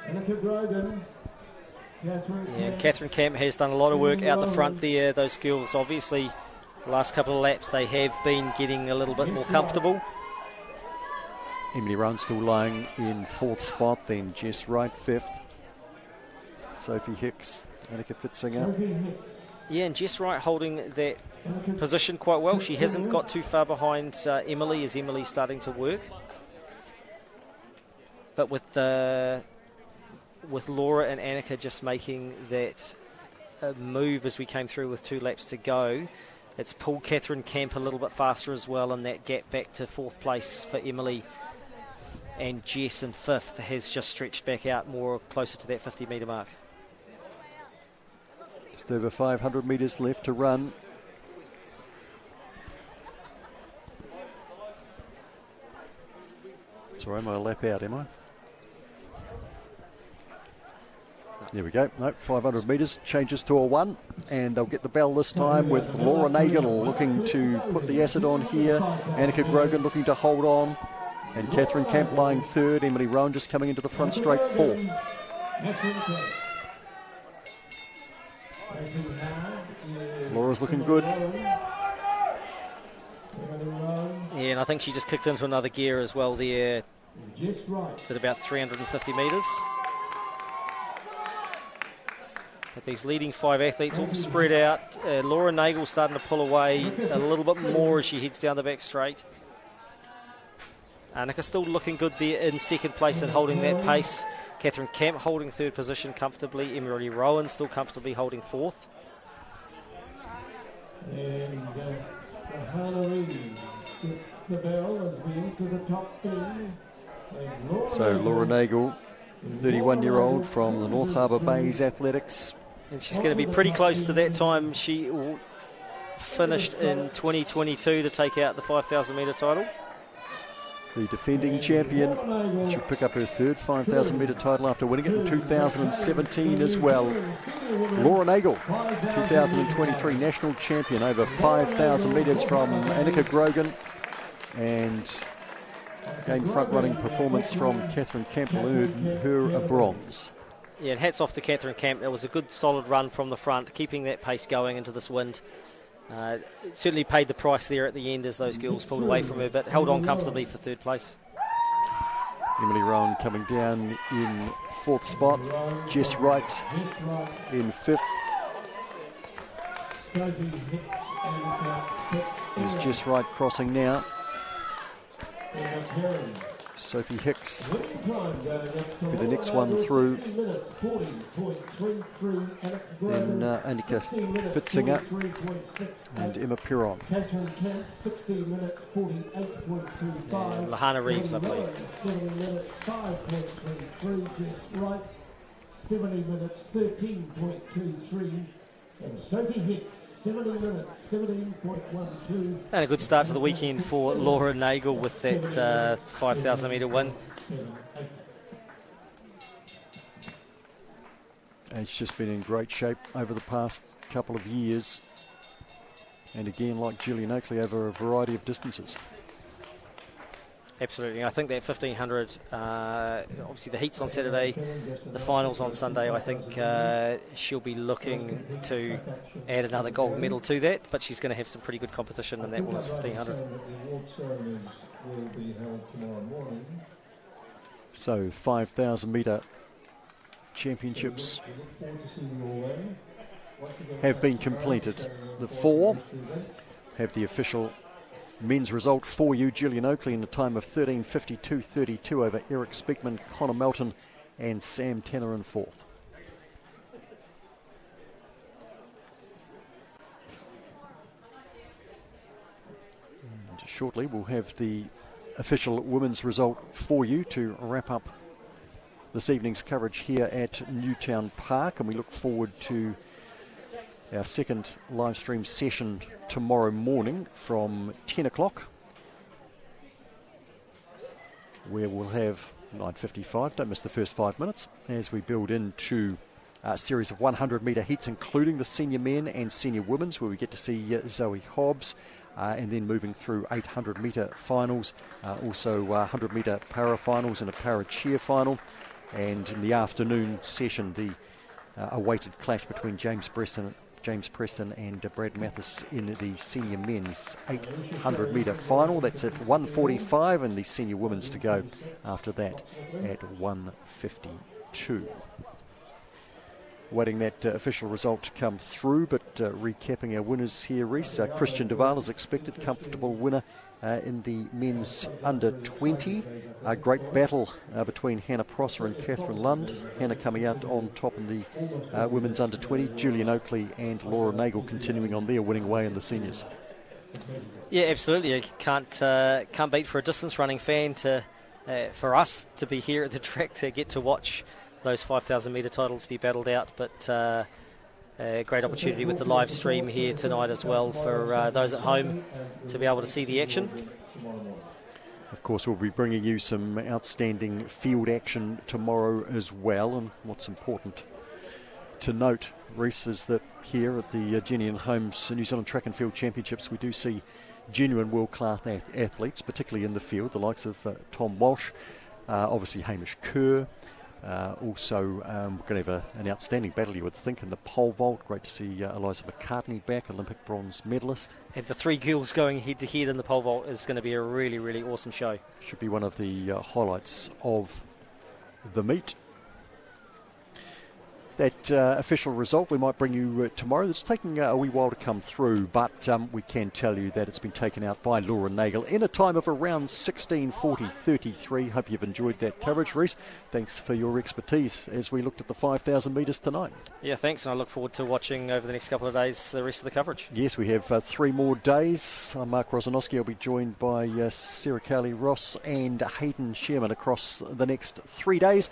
Annika Grogan. Yeah, Catherine Camp has done a lot of work out the front there. Those girls, obviously, the last couple of laps, they have been getting a little bit more comfortable. Emily Rowan still lying in fourth spot, then Jess Wright fifth. Sophie Hicks, Annika Fitzinger. Yeah, and Jess Wright holding that position quite well. She hasn't got too far behind Emily as Emily's starting to work. But with Laura and Annika just making that move as we came through with 2 laps to go, it's pulled Catherine Camp a little bit faster as well, and that gap back to fourth place for Emily and Jess in fifth has just stretched back out more closer to that 50 metre mark. Just over 500 metres left to run. Sorry, am I a lap out, am I? There we go. No, 500 metres changes to a 1, and they'll get the bell this time with Laura Nagel looking to put the acid on here. Annika Grogan looking to hold on, and Catherine Camp lying third. Emily Rowan just coming into the front straight fourth. Laura's looking good. Yeah, and I think she just kicked into another gear as well there at about 350 metres. But these leading 5 athletes all spread out. Laura Nagel starting to pull away a little bit more as she heads down the back straight. Annika still looking good there in second place and holding that pace. Catherine Camp holding third position comfortably. Emily Rowan still comfortably holding fourth. And Hannah Reed gets the bell as we enter the top 10. So Laura Nagel, 31-year-old from the North Harbour Bays Athletics. And she's going to be pretty close to that time she finished in 2022 to take out the 5,000 metre title. The defending champion. She'll pick up her third 5,000 metre title after winning it in 2017 as well. Laura Nagel, 2023 national champion over 5,000 metres from Annika Grogan. And game front-running performance from Catherine Camp will earn her a bronze. Yeah, and hats off to Catherine Camp. That was a good solid run from the front, keeping that pace going into this wind. It certainly paid the price there at the end as those girls pulled away from her, but held on comfortably for third place. Emily Rowan coming down in fourth spot. Jess Wright in fifth. There's Jess Wright crossing now. Sophie Hicks be the next one through. Then Annika Fitzinger and Emma Piron. And Lahana Reeves, I believe. 70 minutes 13.23, and Sophie Hicks 70 minutes 17.12. And a good start to the weekend for Laura Nagel with that 5,000 metre win. And she's just been in great shape over the past couple of years. And again, like Gillian Oakley, over a variety of distances. Absolutely. I think that 1,500, obviously the heats on Saturday, the finals on Sunday, I think she'll be looking to add another gold medal to that, but she's going to have some pretty good competition in that women's 1,500. So 5,000 metre championships have been completed. The 4 have the official men's result for you. Gillian Oakley in a time of 13:52.32 over Eric Speakman, Connor Melton and Sam Tanner in fourth. And shortly we'll have the official women's result for you to wrap up this evening's coverage here at Newtown Park, and we look forward to our second live stream session tomorrow morning from 10 o'clock, where we'll have 9:55, don't miss the first 5 minutes, as we build into a series of 100 metre heats, including the senior men and senior women's, where we get to see Zoe Hobbs, and then moving through 800 metre finals, also 100 metre para finals and a para cheer final, and in the afternoon session the awaited clash between James Preston and Brad Mathis in the senior men's 800 metre final. That's at 1:45, and the senior women's to go after that at 1:52. Waiting that official result to come through, but recapping our winners here, Reece. Christian Duval is expected, comfortable winner in the men's under 20. A great battle between Hannah Prosser and Catherine Lund. Hannah coming out on top in the women's under 20. Gillian Oakley and Laura Nagel continuing on their winning way in the seniors. Yeah, absolutely. You can't beat for a distance running fan for us to be here at the track to get to watch those 5,000 metre titles be battled out, but a great opportunity with the live stream here tonight as well for those at home to be able to see the action. Of course, we'll be bringing you some outstanding field action tomorrow as well, and what's important to note, Reece, is that here at the Jennian Homes New Zealand Track and Field Championships we do see genuine world-class athletes, particularly in the field, the likes of Tom Walsh, obviously Hamish Kerr. Also, we're going to have an outstanding battle, you would think, in the pole vault. Great to see Eliza McCartney back, Olympic bronze medalist. And the 3 girls going head-to-head in the pole vault is going to be a really, really awesome show. Should be one of the highlights of the meet. That official result we might bring you tomorrow. It's taking a wee while to come through, but we can tell you that it's been taken out by Laura Nagel in a time of around 16:40.33. Hope you've enjoyed that coverage, Reece. Thanks for your expertise as we looked at the 5,000 metres tonight. Yeah, thanks, and I look forward to watching over the next couple of days the rest of the coverage. Yes, we have 3 more days. I'm Mark Rosanowski. I'll be joined by Sarah Cowley-Ross and Hayden Sherman across the next 3 days.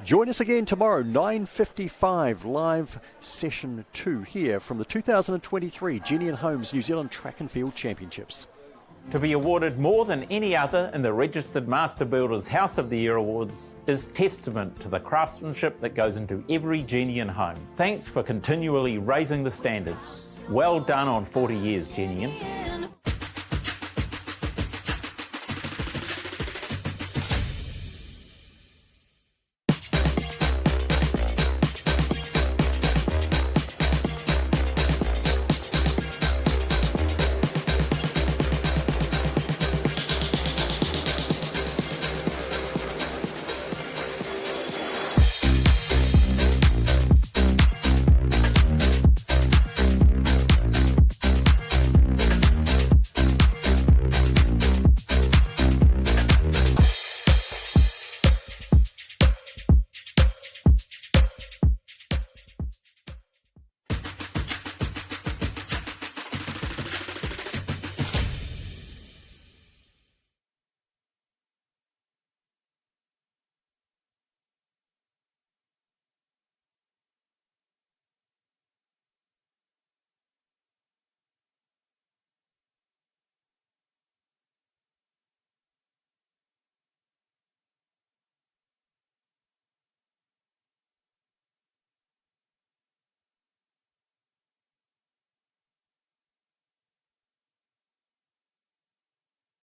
Join us again tomorrow, 9:55, live session 2 here from the 2023 Jennian Homes New Zealand Track and Field Championships. To be awarded more than any other in the Registered Master Builders House of the Year Awards is testament to the craftsmanship that goes into every Jennian home. Thanks for continually raising the standards. Well done on 40 years, Jennian.